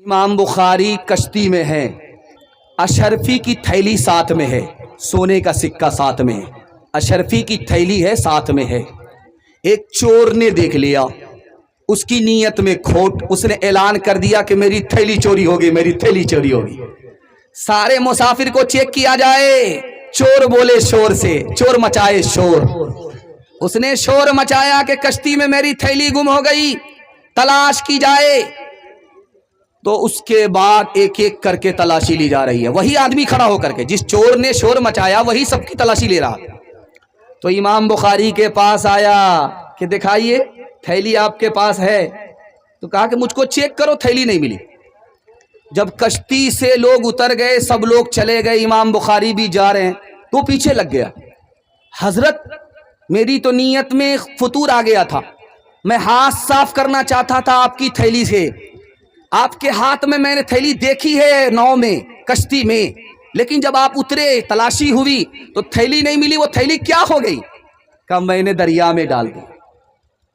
امام بخاری کشتی میں ہے، اشرفی کی تھیلی ساتھ میں ہے، سونے کا سکہ ساتھ میں ہے، اشرفی کی تھیلی ہے ساتھ میں ہے۔ ایک چور نے دیکھ لیا، اس کی نیت میں کھوٹ، اس نے اعلان کر دیا کہ میری تھیلی چوری ہوگی، میری تھیلی چوری ہوگی۔ سارے مسافر کو چیک کیا جائے، چور بولے شور سے، چور مچائے شور۔ اس نے شور مچایا کہ کشتی میں میری تھیلی گم ہو گئی، تلاش کی جائے۔ تو اس کے بعد ایک ایک کر کے تلاشی لی جا رہی ہے، وہی آدمی کھڑا ہو کر کے، جس چور نے شور مچایا وہی سب کی تلاشی لے رہا۔ تو امام بخاری کے پاس آیا کہ دکھائیے تھیلی آپ کے پاس ہے، تو کہا کہ مجھ کو چیک کرو، تھیلی نہیں ملی۔ جب کشتی سے لوگ اتر گئے، سب لوگ چلے گئے، امام بخاری بھی جا رہے ہیں، تو پیچھے لگ گیا۔ حضرت میری تو نیت میں فطور آ گیا تھا، میں ہاتھ صاف کرنا چاہتا تھا آپ کی تھیلی سے، آپ کے ہاتھ میں میں نے تھیلی دیکھی ہے ناؤ میں، کشتی میں، لیکن جب آپ اترے تلاشی ہوئی تو تھیلی نہیں ملی۔ وہ تھیلی کیا ہو گئی؟ کہا میں نے دریا میں ڈال دی۔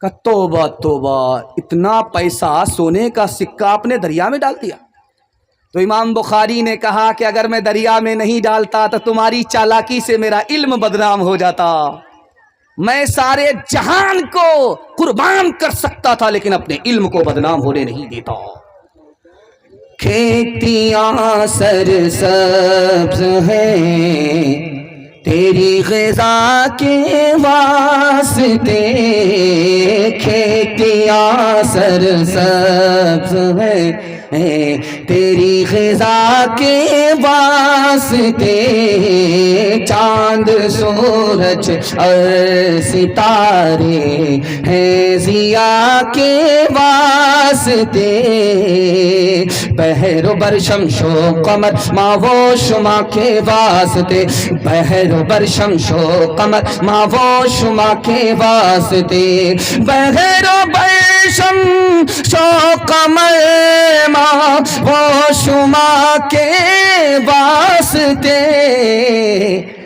کہا توبہ توبہ، اتنا پیسہ سونے کا سکہ آپ نے دریا میں ڈال دیا؟ تو امام بخاری نے کہا کہ اگر میں دریا میں نہیں ڈالتا تو تمہاری چالاکی سے میرا علم بدنام ہو جاتا، میں سارے جہان کو قربان کر سکتا تھا لیکن اپنے علم کو بدنام ہونے نہیں دیتا۔ کھیتیاں سرسبز ہیں تیری غذا کے واسطے، کھیتیاں سرسبز ہیں تیری غذا کے واسطے، چاند سورج اور ستارے ہیں ضیا کے واسطے، بحر و بر شمس و قمر ماہ و شما کے واسطے، بحر و بر شمس و قمر ماہ و شما کے واسطے، بحر و بر شمس و قمر ماہ و شما کے واسطے،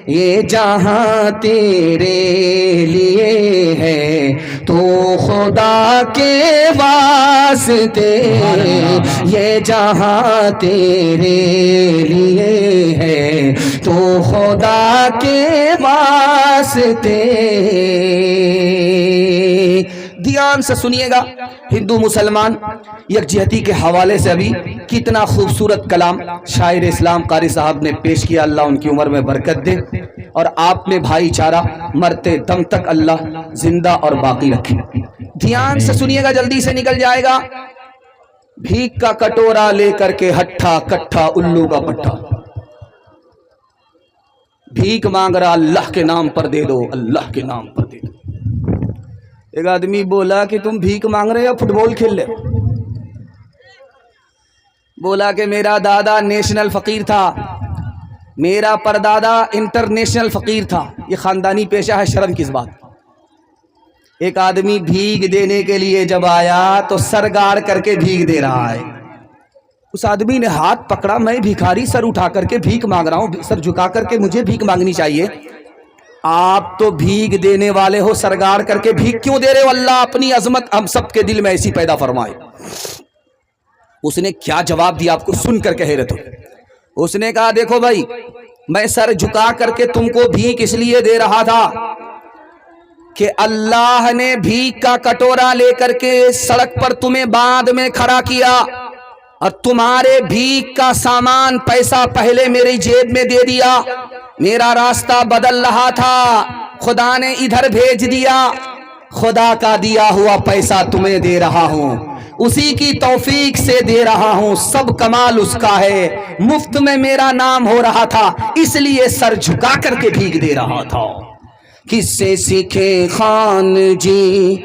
یہ جہاں تیرے لیے ہے تو خدا کے واسطے، یہ جہاں تیرے لیے ہے تو خدا کے واسطے۔ دھیان سے سنیے گا، ہندو مسلمان یکجہتی کے حوالے سے ابھی کتنا خوبصورت کلام شاعر اسلام قاری صاحب نے پیش کیا، اللہ ان کی عمر میں برکت دے، اور آپ میں بھائی چارہ مرتے دم تک اللہ زندہ اور باقی رکھے۔ دھیان سے سنیے گا، جلدی سے نکل جائے گا۔ بھیک کا کٹورا لے کر کے ہٹھا کٹھا الو کا پٹھا، بھیک مانگ رہا اللہ کے نام پر دے دو، اللہ کے نام پر دے دو۔ ایک آدمی بولا کہ تم بھیک مانگ رہے یا فٹ بال کھیل رہے؟ بولا کہ میرا دادا نیشنل فقیر تھا، میرا پردادا انٹرنیشنل فقیر تھا، یہ خاندانی پیشہ ہے، شرم کس بات؟ ایک آدمی بھیک دینے کے لیے جب آیا تو سر گاڑ کر کے بھیک دے رہا ہے۔ اس آدمی نے ہاتھ پکڑا، میں بھیکاری سر اٹھا کر کے بھیک مانگ رہا ہوں، سر جھکا کر کے مجھے بھیک مانگنی چاہیے، آپ تو بھیک دینے والے ہو، سرگاڑ کر کے بھیک کیوں دے رہے ہو؟ اللہ اپنی عظمت ہم سب کے دل میں ایسی پیدا فرمائے۔ اس نے کیا جواب دیا آپ کو سن کر کہہ رہے تھے؟ اس نے کہا دیکھو بھائی، میں سر جھکا کر کے تم کو بھیک اس لیے دے رہا تھا کہ اللہ نے بھیک کا کٹورا لے کر کے سڑک پر تمہیں بعد میں کھڑا کیا، اور تمہارے بھیک کا سامان پیسہ پہلے میری جیب میں دے دیا، میرا راستہ بدل رہا تھا، خدا نے ادھر بھیج دیا، خدا کا دیا ہوا پیسہ تمہیں دے رہا ہوں، اسی کی توفیق سے دے رہا ہوں، سب کمال اس کا ہے، مفت میں میرا نام ہو رہا تھا اس لیے سر جھکا کر کے بھیک دے رہا تھا۔ کس سے سیکھے خان جی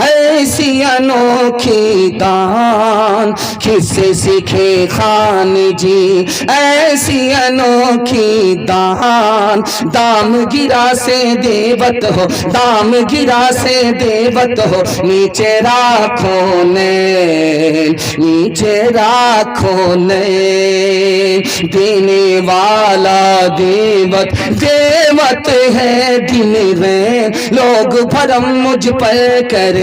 ایسی انوکھی دان، کس سے سیکھے خان جی ایسی انوکھی دان، دام گرا سے دیوت ہو، دام گرا سے دیوت ہو، نیچے راکھو نے، نیچے راکھو نے، دینے والا دیوت دیوت ہے، دن میں لوگ بھرم مجھ پر کرے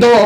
2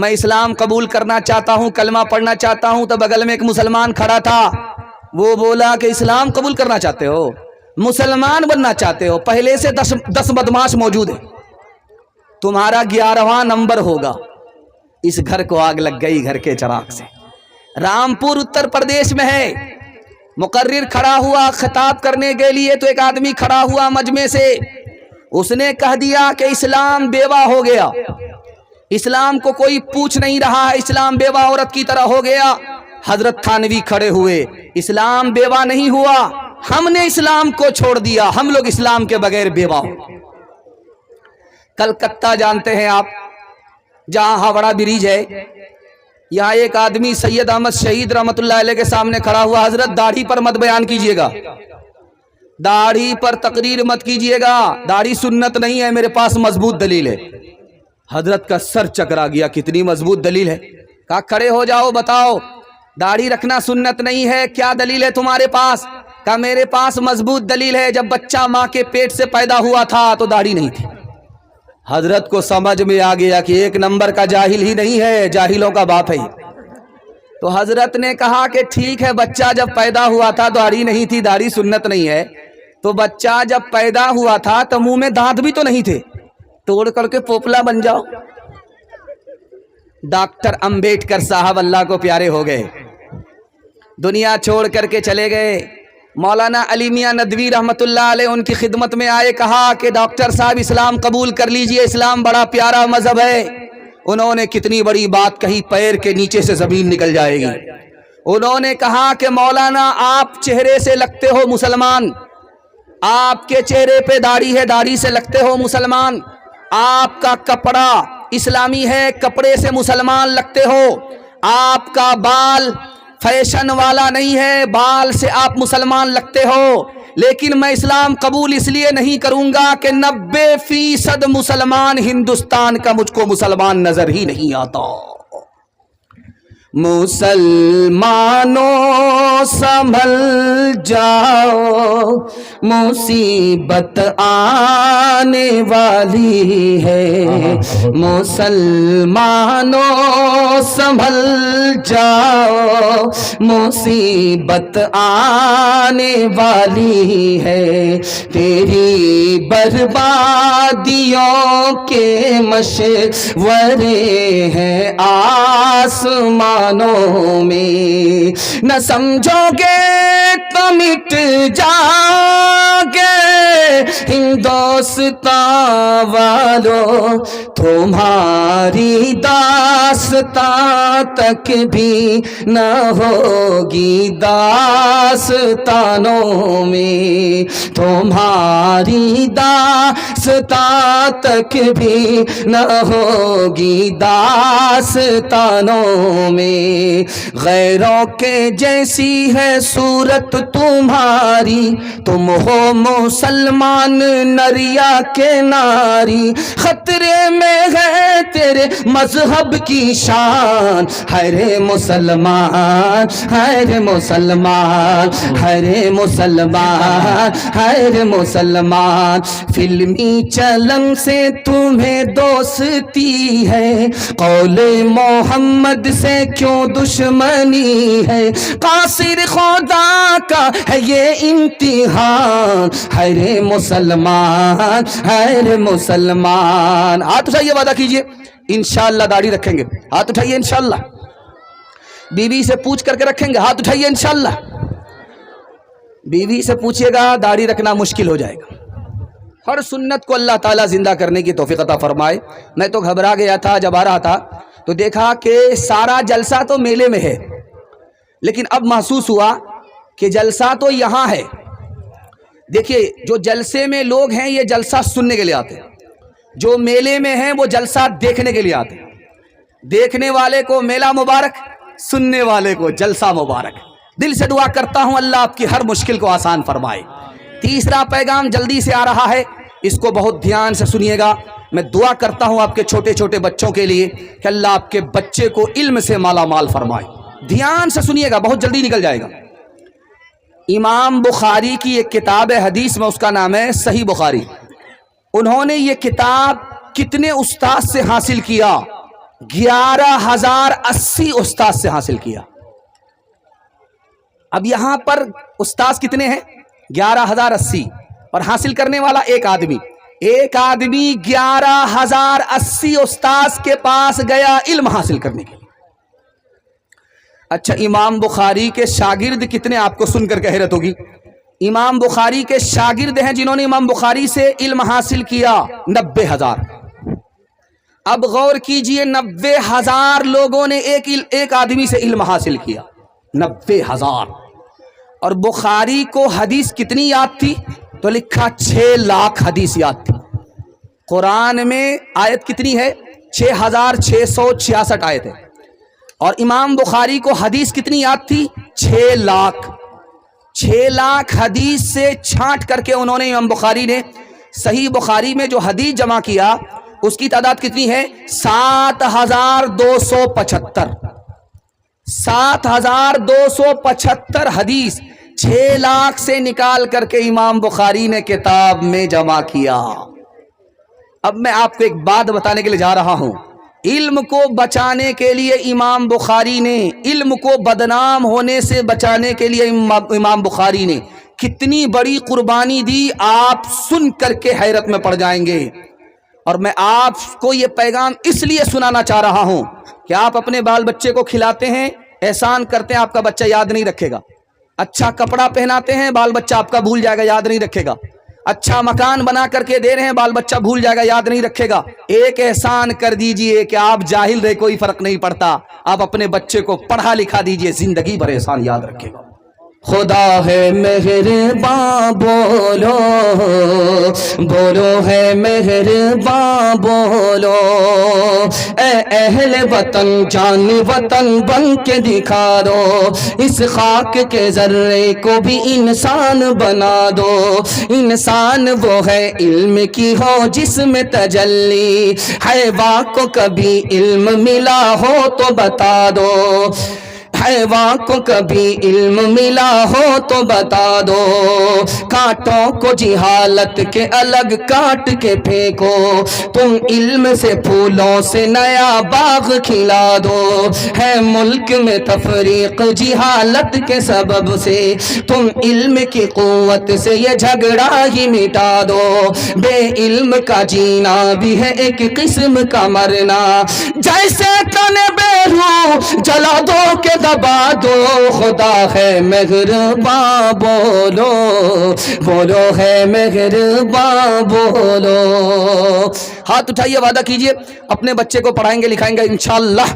میں اسلام قبول کرنا چاہتا ہوں، کلمہ پڑھنا چاہتا ہوں، تو بغل میں ایک مسلمان کھڑا تھا، وہ بولا کہ اسلام قبول کرنا چاہتے ہو، مسلمان بننا چاہتے ہو، پہلے سے 10 بدماش موجود ہے، تمہارا 11واں نمبر ہوگا۔ اس گھر کو آگ لگ گئی گھر کے چراغ سے۔ رامپور اتر پردیش میں ہے، مقرر کھڑا ہوا خطاب کرنے کے لیے، تو ایک آدمی کھڑا ہوا مجمع سے، اس نے کہہ دیا کہ اسلام بیوہ ہو گیا، اسلام کو کوئی پوچھ نہیں رہا ہے، اسلام بیوہ عورت کی طرح ہو گیا۔ حضرت تھانوی کھڑے ہوئے، اسلام بیوہ نہیں ہوا، ہم نے اسلام کو چھوڑ دیا، ہم لوگ اسلام کے بغیر بیوہ ہو۔ کلکتہ جانتے ہیں آپ، جہاں ہاوڑا بریج ہے، یہاں ایک آدمی سید احمد شہید رحمت اللہ علیہ کے سامنے کھڑا ہوا، حضرت داڑھی پر مت بیان کیجئے گا، داڑھی پر تقریر مت کیجئے گا، داڑھی سنت نہیں ہے، میرے پاس مضبوط دلیل ہے۔ حضرت کا سر چکرا گیا، کتنی مضبوط دلیل ہے؟ کہا کھڑے ہو جاؤ، بتاؤ داڑھی رکھنا سنت نہیں ہے، کیا دلیل ہے تمہارے پاس؟ کہا میرے پاس مضبوط دلیل ہے، جب بچہ ماں کے پیٹ سے پیدا ہوا تھا تو داڑھی نہیں تھی۔ حضرت کو سمجھ میں آ گیا کہ ایک نمبر کا جاہل ہی نہیں ہے، جاہلوں کا باپ ہے۔ تو حضرت نے کہا کہ ٹھیک ہے، بچہ جب پیدا ہوا تھا داڑھی نہیں تھی، داڑھی سنت نہیں ہے، تو بچہ جب پیدا ہوا تھا تو منہ میں دانت بھی تو نہیں تھے، توڑ کر کے پوپلا بن جاؤ۔ ڈاکٹر امبیڈکر صاحب اللہ کو پیارے ہو گئے، دنیا چھوڑ کر کے چلے گئے۔ مولانا علی میاں ندوی رحمت اللہ علیہ ان کی خدمت میں آئے، کہا کہ ڈاکٹر صاحب اسلام قبول کر لیجئے، اسلام بڑا پیارا مذہب ہے۔ انہوں نے کتنی بڑی بات کہی، پیر کے نیچے سے زمین نکل جائے گی۔ انہوں نے کہا کہ مولانا آپ چہرے سے لگتے ہو مسلمان، آپ کے چہرے پہ داڑھی ہے، داڑھی سے لگتے ہو مسلمان، آپ کا کپڑا اسلامی ہے، کپڑے سے مسلمان لگتے ہو، آپ کا بال فیشن والا نہیں ہے، بال سے آپ مسلمان لگتے ہو، لیکن میں اسلام قبول اس لیے نہیں کروں گا کہ 90% مسلمان ہندوستان کا مجھ کو مسلمان نظر ہی نہیں آتا۔ مسلمانوں سنبھل جاؤ، مصیبت آنے والی ہے، مسلمانوں سنبھل جاؤ، مصیبت آنے والی ہے، تیری بربادیوں کے مشورے ہیں آسمان میں، نہ سمجھو گے تو مٹ جاؤ گے ہندوستان والو، تمہاری داستان تک بھی نہ ہوگی داستانوں میں، تمہاری داستان تک بھی نہ ہوگی داستانوں میں، غیروں کے جیسی ہے صورت تمہاری، تم ہو مسلمان نریا کے ناری، خطرے میں ہے تیرے مذہب کی شان، ہر مسلمان ہر مسلمان ہر مسلمان ہر مسلمان، فلمی چلن سے تمہیں دوستی ہے، قول محمد سے کیوں دشمنی ہے، قاصر خدا کا ہے یہ امتحان، ہر مسلمان ہر مسلمان۔ ہاتھ اٹھائیے، وعدہ کیجئے انشاءاللہ داڑھی رکھیں گے، ہاتھ اٹھائیے انشاءاللہ، بیوی سے پوچھ کر کے رکھیں گے، ہاتھ اٹھائیے انشاءاللہ۔ بیوی سے پوچھئے گا داڑھی رکھنا مشکل ہو جائے گا۔ ہر سنت کو اللہ تعالیٰ زندہ کرنے کی توفیق عطا فرمائے۔ میں تو گھبرا گیا تھا جب آ رہا تھا تو دیکھا کہ سارا جلسہ تو میلے میں ہے، لیکن اب محسوس ہوا کہ جلسہ تو یہاں ہے۔ دیکھیے جو جلسے میں لوگ ہیں یہ جلسہ سننے کے لیے آتے ہیں، جو میلے میں ہیں وہ جلسہ دیکھنے کے لیے آتے ہیں۔ دیکھنے والے کو میلہ مبارک، سننے والے کو جلسہ مبارک۔ دل سے دعا کرتا ہوں اللہ آپ کی ہر مشکل کو آسان فرمائے۔ تیسرا پیغام جلدی سے آ رہا ہے، اس کو بہت دھیان سے سنیے گا۔ میں دعا کرتا ہوں آپ کے چھوٹے چھوٹے بچوں کے لیے کہ اللہ آپ کے بچے کو علم سے مالا مال فرمائے۔ دھیان سے سنیے گا، بہت جلدی نکل جائے گا۔ امام بخاری کی ایک کتاب ہے حدیث میں، اس کا نام ہے صحیح بخاری۔ انہوں نے یہ کتاب کتنے استاد سے حاصل کیا، 11,080 استاد سے حاصل کیا. اب یہاں پر استاد کتنے ہیں؟ 11,080 اور حاصل کرنے والا ایک آدمی. ایک آدمی 11,080 استاد کے پاس گیا علم حاصل کرنے کے لیے. اچھا امام بخاری کے شاگرد کتنے آپ کو سن کر حیرت ہوگی. امام بخاری کے شاگرد ہیں جنہوں نے امام بخاری سے علم حاصل کیا 90,000. اب غور کیجئے 90,000 لوگوں نے ایک آدمی سے علم حاصل کیا. 90,000. اور بخاری کو حدیث کتنی یاد تھی؟ تو لکھا 6 لاکھ حدیث یاد تھی. قرآن میں آیت کتنی ہے؟ 6,666 آیت ہے. اور امام بخاری کو حدیث کتنی یاد تھی؟ 6 لاکھ. 6 لاکھ حدیث سے چھانٹ کر کے انہوں نے امام بخاری نے صحیح بخاری میں جو حدیث جمع کیا اس کی تعداد کتنی ہے؟ 7,275. 7,275 حدیث 6 لاکھ سے نکال کر کے امام بخاری نے کتاب میں جمع کیا. اب میں آپ کو ایک بات بتانے کے لیے جا رہا ہوں. علم کو بچانے کے لیے امام بخاری نے، علم کو بدنام ہونے سے بچانے کے لیے امام بخاری نے کتنی بڑی قربانی دی، آپ سن کر کے حیرت میں پڑ جائیں گے. اور میں آپ کو یہ پیغام اس لیے سنانا چاہ رہا ہوں کہ آپ اپنے بال بچے کو کھلاتے ہیں، احسان کرتے ہیں، آپ کا بچہ یاد نہیں رکھے گا. اچھا کپڑا پہناتے ہیں، بال بچہ آپ کا بھول جائے گا، یاد نہیں رکھے گا. اچھا مکان بنا کر کے دے رہے ہیں، بال بچہ بھول جائے گا، یاد نہیں رکھے گا. ایک احسان کر دیجئے کہ آپ جاہل رہے کوئی فرق نہیں پڑتا، آپ اپنے بچے کو پڑھا لکھا دیجئے، زندگی بھر احسان یاد رکھے گا. خدا ہے مہرباں بولو، بولو ہے مہرباں بولو، اے اہل وطن جان وطن بن کے دکھا دو، اس خاک کے ذرے کو بھی انسان بنا دو. انسان وہ ہے علم کی ہو جس میں تجلی، حیوان کو کبھی علم ملا ہو تو بتا دو، حیوان کو کبھی علم ملا ہو تو بتا دو. کانٹوں کو جہالت کے الگ کاٹ کے پھینکو، تم علم سے پھولوں سے نیا باغ کھلا دو. ہے ملک میں تفریق جہالت کے سبب سے، تم علم کی قوت سے یہ جھگڑا ہی مٹا دو. بے علم کا جینا بھی ہے ایک قسم کا مرنا، جیسے تن بے روح جلا دو کہ دبا دو. خدا ہے مہرباں بولو، بولو ہے مہرباں بولو. ہاتھ اٹھائیے، وعدہ کیجئے اپنے بچے کو پڑھائیں گے لکھائیں گے انشاءاللہ.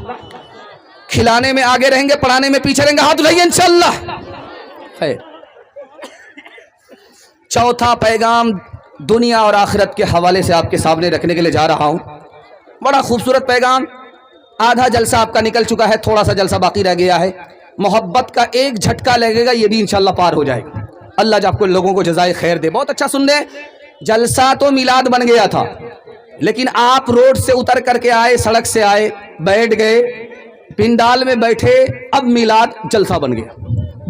کھلانے میں آگے رہیں گے، پڑھانے میں پیچھے رہیں گے. ہاتھ اٹھائیے انشاءاللہ. خیر. چوتھا پیغام دنیا اور آخرت کے حوالے سے آپ کے سامنے رکھنے کے لیے جا رہا ہوں. بڑا خوبصورت پیغام. آدھا جلسہ آپ کا نکل چکا ہے، تھوڑا سا جلسہ باقی رہ گیا ہے. محبت کا ایک جھٹکا لگے گا، یہ بھی انشاءاللہ پار ہو جائے گا. اللہ جب آپ کو لوگوں کو جزائے خیر دے. بہت اچھا سن لیں، جلسہ تو میلاد بن گیا تھا، لیکن آپ روڈ سے اتر کر کے آئے، سڑک سے آئے، بیٹھ گئے، پنڈال میں بیٹھے، اب میلاد جلسہ بن گیا.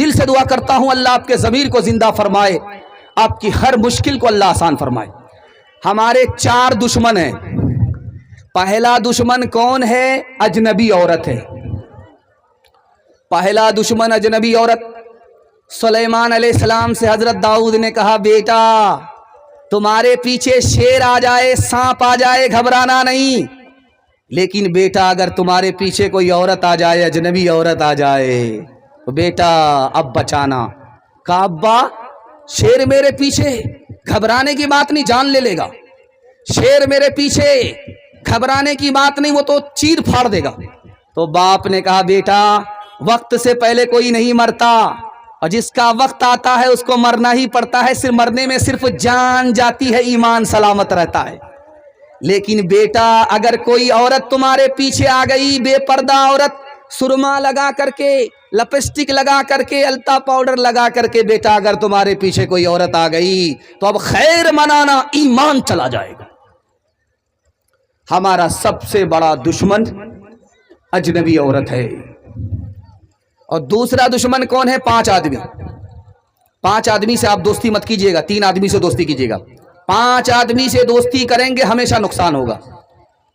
دل سے دعا کرتا ہوں اللہ آپ کے ضمیر کو زندہ فرمائے، آپ کی ہر مشکل کو اللہ آسان فرمائے. ہمارے 4 دشمن ہیں. پہلا دشمن کون ہے؟ اجنبی عورت ہے. پہلا دشمن اجنبی عورت. سلیمان علیہ السلام سے حضرت داؤد نے کہا بیٹا تمہارے پیچھے شیر آ جائے، سانپ آ جائے، گھبرانا نہیں، لیکن بیٹا اگر تمہارے پیچھے کوئی عورت آ جائے، اجنبی عورت آ جائے تو بیٹا اب بچانا. کہا ابا شیر میرے پیچھے، گھبرانے کی بات نہیں، جان لے لے گا. شیر میرے پیچھے، گھبرانے کی بات نہیں، وہ تو چیر پھاڑ دے گا. تو باپ نے کہا بیٹا وقت سے پہلے کوئی نہیں مرتا، اور جس کا وقت آتا ہے اس کو مرنا ہی پڑتا ہے. صرف مرنے میں صرف جان جاتی ہے، ایمان سلامت رہتا ہے. لیکن بیٹا اگر کوئی عورت تمہارے پیچھے آ گئی، بے پردہ عورت، سرما لگا کر کے، لپسٹک لگا کر کے، التا پاؤڈر لگا کر کے، بیٹا اگر تمہارے پیچھے کوئی عورت آ گئی تو اب خیر منانا، ایمان چلا جائے گا. ہمارا سب سے بڑا دشمن اجنبی عورت ہے. اور دوسرا دشمن کون ہے؟ 5 آدمی. 5 آدمی سے آپ دوستی مت کیجیے گا، 3 آدمی سے دوستی کیجیے گا. 5 آدمی سے دوستی کریں گے ہمیشہ نقصان ہوگا.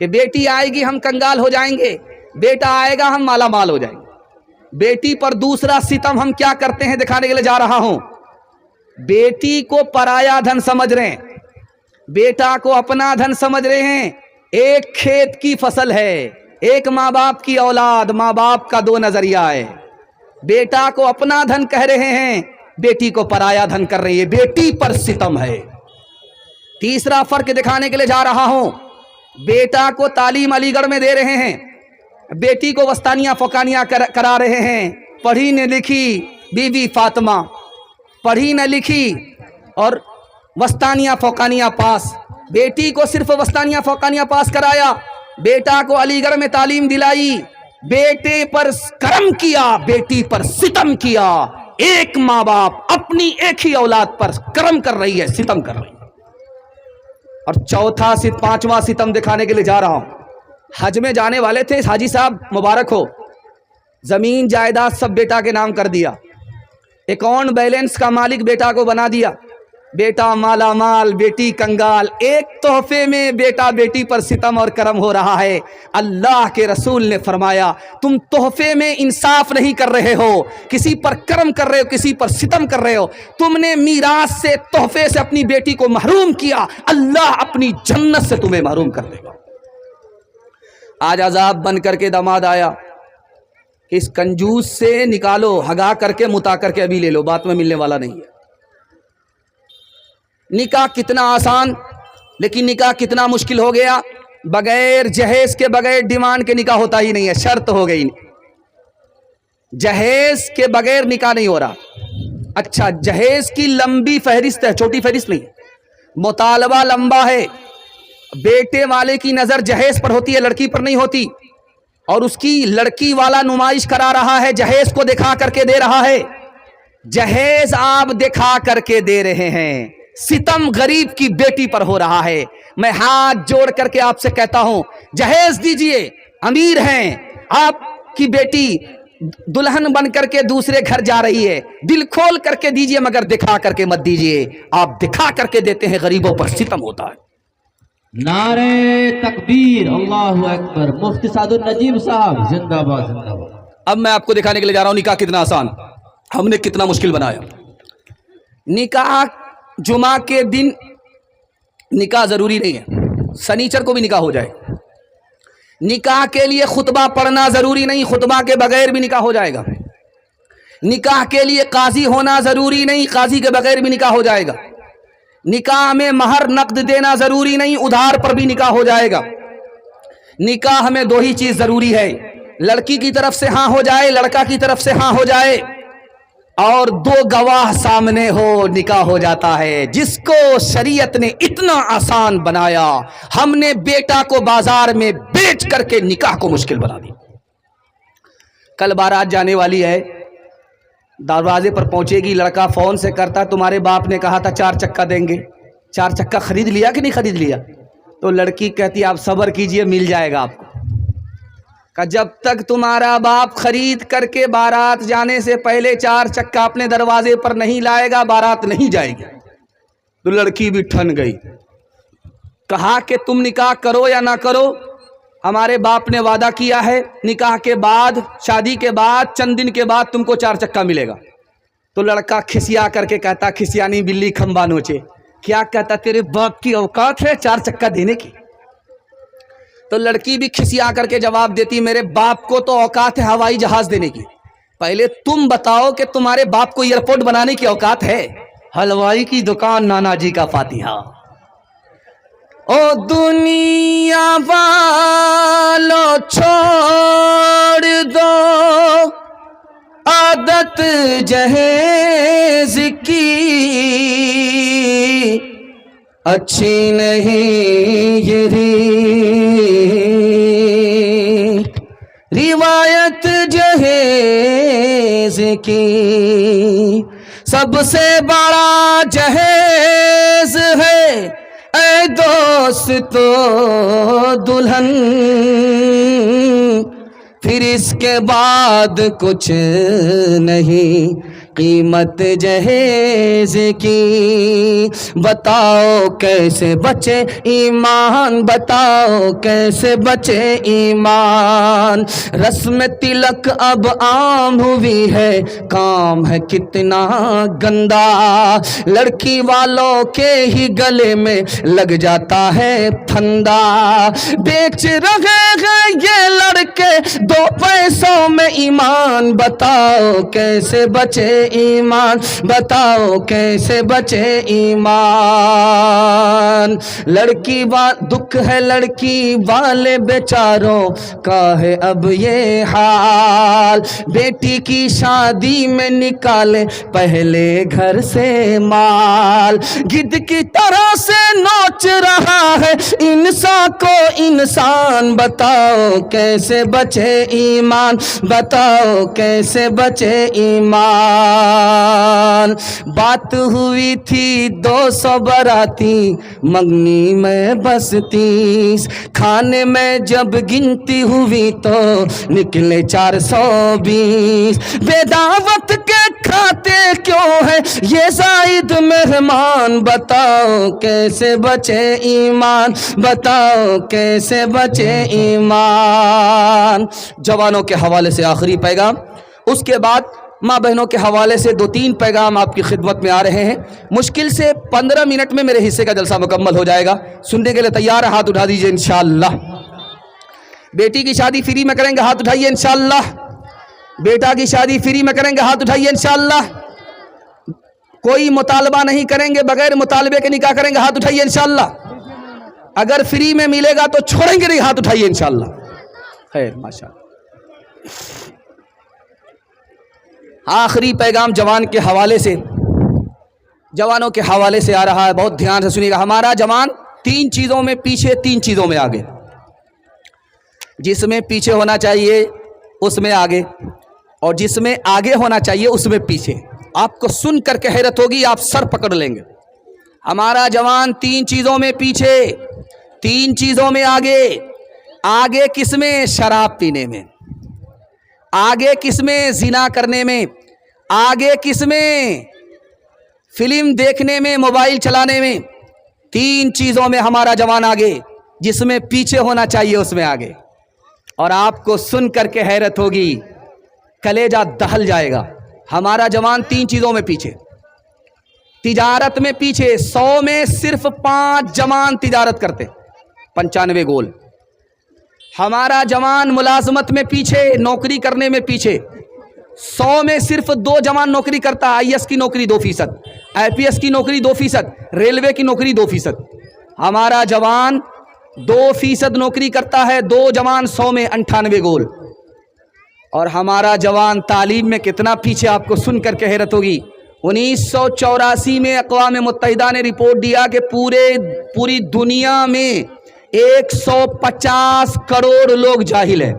کہ بیٹی آئے گی ہم کنگال ہو جائیں گے، بیٹا آئے گا ہم مالا مال ہو جائیں گے۔ بیٹی پر دوسرا ستم ہم کیا کرتے ہیں دکھانے کے لیے جا رہا ہوں۔ بیٹی کو پرایا دھن سمجھ رہے ہیں، بیٹا کو اپنا دھن سمجھ رہے ہیں۔ ایک کھیت کی فصل ہے، ایک ماں باپ کی اولاد، ماں باپ کا دو نظریہ ہے۔ بیٹا کو اپنا دھن کہہ رہے ہیں، بیٹی کو پرایا دھن کر رہی ہے، بیٹی پر ستم ہے۔ تیسرا فرق دکھانے کے لیے جا رہا ہوں، بیٹا کو تعلیم علی گڑھ میں دے رہے ہیں، بیٹی کو وستانیہ فوقانیہ کرا رہے ہیں۔ پڑھی نہ لکھی بی بی فاطمہ، پڑھی نہ لکھی اور وستانیہ فوقانیہ پاس، بیٹی کو صرف وستانیہ فوقانیہ پاس کرایا، بیٹا کو علی گڑھ میں تعلیم دلائی۔ بیٹے پر کرم کیا، بیٹی پر ستم کیا۔ ایک ماں باپ اپنی ایک ہی اولاد پر کرم کر رہی ہے، ستم کر رہی ہے۔ اور پانچواں ستم دکھانے کے لیے جا رہا ہوں۔ حج میں جانے والے تھے حاجی صاحب، مبارک ہو، زمین جائیداد سب بیٹا کے نام کر دیا، اکاؤنٹ بیلنس کا مالک بیٹا کو بنا دیا، بیٹا مالا مال، بیٹی کنگال۔ ایک تحفے میں بیٹا بیٹی پر ستم اور کرم ہو رہا ہے۔ اللہ کے رسول نے فرمایا تم تحفے میں انصاف نہیں کر رہے ہو، کسی پر کرم کر رہے ہو، کسی پر ستم کر رہے ہو۔ تم نے میراث سے، تحفے سے اپنی بیٹی کو محروم کیا، اللہ اپنی جنت سے تمہیں محروم کر دے گا۔ آج عذاب بن کر کے داماد آیا کہ اس کنجوس سے نکالو، ہگا کر کے متا کر کے ابھی لے لو، بات میں ملنے والا نہیں ہے۔ نکاح کتنا آسان لیکن نکاح کتنا مشکل ہو گیا۔ بغیر جہیز کے، بغیر ڈیمانڈ کے نکاح ہوتا ہی نہیں ہے، شرط ہو گئی، جہیز کے بغیر نکاح نہیں ہو رہا۔ اچھا، جہیز کی لمبی فہرست ہے، چھوٹی فہرست نہیں، مطالبہ لمبا ہے۔ بیٹے والے کی نظر جہیز پر ہوتی ہے، لڑکی پر نہیں ہوتی، اور اس کی لڑکی والا نمائش کرا رہا ہے، جہیز کو دکھا کر کے دے رہا ہے۔ جہیز آپ دکھا کر کے دے رہے ہیں، ستم غریب کی بیٹی پر ہو رہا ہے۔ میں ہاتھ جوڑ کر کے آپ سے کہتا ہوں، جہیز دیجئے، امیر ہیں، آپ کی بیٹی دلہن بن کر کے دوسرے گھر جا رہی ہے، دل کھول کر کے دیجئے، مگر دکھا کر کے مت دیجئے۔ آپ دکھا کر کے دیتے ہیں، غریبوں پر ستم ہوتا ہے۔ نعرے تکبیر، اللہ اکبر۔ مفتی سعد النجیب صاحب زندہ باد، زندہ باد۔ اب میں آپ کو دکھانے کے لیے جا رہا ہوں نکاح کتنا آسان، ہم نے کتنا مشکل بنایا۔ نکاح جمعہ کے دن نکاح ضروری نہیں ہے، سنیچر کو بھی نکاح ہو جائے۔ نکاح کے لیے خطبہ پڑھنا ضروری نہیں، خطبہ کے بغیر بھی نکاح ہو جائے گا۔ نکاح کے لیے قاضی ہونا ضروری نہیں، قاضی کے بغیر بھی نکاح ہو جائے گا۔ نکاح میں مہر نقد دینا ضروری نہیں، ادھار پر بھی نکاح ہو جائے گا۔ نکاح میں دو ہی چیز ضروری ہے، لڑکی کی طرف سے ہاں ہو جائے، لڑکا کی طرف سے ہاں ہو جائے، اور دو گواہ سامنے ہو، نکاح ہو جاتا ہے۔ جس کو شریعت نے اتنا آسان بنایا، ہم نے بیٹا کو بازار میں بیچ کر کے نکاح کو مشکل بنا دیا۔ کل بارات جانے والی ہے، دروازے پر پہنچے گی، لڑکا فون سے کرتا تمہارے باپ نے کہا تھا 4 چکا دیں گے، 4 چکا خرید لیا کہ نہیں خرید لیا؟ تو لڑکی کہتی آپ صبر کیجئے، مل جائے گا آپ کو۔ کہ جب تک تمہارا باپ خرید کر کے بارات جانے سے پہلے 4 چکا اپنے دروازے پر نہیں لائے گا، بارات نہیں جائے گی۔ تو لڑکی بھی ٹھن گئی، کہا کہ تم نکاح کرو یا نہ کرو، ہمارے باپ نے وعدہ کیا ہے نکاح کے بعد، شادی کے بعد چند دن کے بعد تم کو 4 چکا ملے گا۔ تو لڑکا کھسیا کر کے کہتا، کھسیانی بلی کھمبا نوچے، کیا کہتا تیرے باپ کی اوقات ہے 4 چکا دینے کی؟ تو لڑکی بھی کھسیا کر کے جواب دیتی، میرے باپ کو تو اوقات ہے ہوائی جہاز دینے کی، پہلے تم بتاؤ کہ تمہارے باپ کو ایئرپورٹ بنانے کی اوقات ہے؟ حلوائی کی دکان نانا جی کا فاتحہ۔ او دنیا والو چھوڑ دو عادت جہیز کی، اچھی نہیں یہ روایت جہیز کی، سب سے بڑا جہیز ہے اے دوست تو دلہن، پھر اس کے بعد کچھ نہیں، قیمت جہیز کی، بتاؤ کیسے بچے ایمان، بتاؤ کیسے بچے ایمان۔ رسم تلک اب عام ہوئی ہے، کام ہے کتنا گندا، لڑکی والوں کے ہی گلے میں لگ جاتا ہے پھندا۔ بیچ رہے ہیں یہ لڑکے 2 پیسوں میں ایمان، بتاؤ کیسے بچے ایمان، بتاؤ کیسے بچے ایمان۔ لڑکی دکھ ہے لڑکی والے بیچاروں کا ہے اب یہ حال، بیٹی کی شادی میں نکالے پہلے گھر سے مال، گدھ کی طرح سے نوچ رہا ہے انسان کو انسان، بتاؤ کیسے بچے ایمان، بتاؤ کیسے بچے ایمان۔ بات ہوئی تھی 200 باراتی، منگنی میں بس 30، کھانے میں جب گنتی ہوئی تو نکلے 420، بے دعوت کے کھاتے کیوں ہے یہ زائد مہمان، بتاؤ کیسے بچے ایمان، بتاؤ کیسے بچے ایمان۔ جوانوں کے حوالے سے آخری پیغام، اس کے بعد ماں بہنوں کے حوالے سے 2-3 پیغام آپ کی خدمت میں آ رہے ہیں۔ مشکل سے 15 منٹ میں میرے حصے کا جلسہ مکمل ہو جائے گا، سننے کے لیے تیار ہے؟ ہاتھ اٹھا دیجئے انشاءاللہ۔ بیٹی کی شادی فری میں کریں گے، ہاتھ اٹھائیے انشاءاللہ۔ بیٹا کی شادی فری میں کریں گے، ہاتھ اٹھائیے انشاءاللہ۔ کوئی مطالبہ نہیں کریں گے، بغیر مطالبے کے نکاح کریں گے، ہاتھ اٹھائیے انشاءاللہ۔ اگر فری میں ملے گا تو چھوڑیں گے نہیں، ہاتھ اٹھائیے انشاءاللہ۔ خیر ماشاءاللہ۔ آخری پیغام جوان کے حوالے سے، جوانوں کے حوالے سے آ رہا ہے، بہت دھیان سے سنیے گا۔ ہمارا جوان 3 چیزوں میں پیچھے، 3 چیزوں میں آگے۔ جس میں پیچھے ہونا چاہیے اس میں آگے، اور جس میں آگے ہونا چاہیے اس میں پیچھے۔ آپ کو سن کر کے حیرت ہوگی، آپ سر پکڑ لیں گے۔ ہمارا جوان 3 چیزوں میں پیچھے، 3 چیزوں میں آگے۔ آگے کس میں؟ شراب پینے میں۔ آگے کس میں؟ زنا کرنے میں۔ آگے کس میں؟ فلم دیکھنے میں، موبائل چلانے میں۔ 3 چیزوں میں ہمارا جوان آگے، جس میں پیچھے ہونا چاہیے اس میں آگے۔ اور آپ کو سن کر کے حیرت ہوگی، کلیجہ دہل جائے گا۔ ہمارا جوان 3 چیزوں میں پیچھے۔ تجارت میں پیچھے، 100 میں صرف 5 جوان تجارت کرتے، 95 گول۔ ہمارا جوان ملازمت میں پیچھے، نوکری کرنے میں پیچھے، 100 میں صرف 2 جوان نوکری کرتا، IAS کی نوکری 2%، IPS کی نوکری 2%، ریلوے کی نوکری 2%۔ ہمارا جوان 2% نوکری کرتا ہے، 2 جوان 100 میں 98 گول۔ اور ہمارا جوان تعلیم میں کتنا پیچھے، آپ کو سن کر کے حیرت ہوگی۔ 1984 میں اقوام متحدہ نے رپورٹ دیا کہ پوری دنیا میں 150 کروڑ لوگ جاہل ہیں۔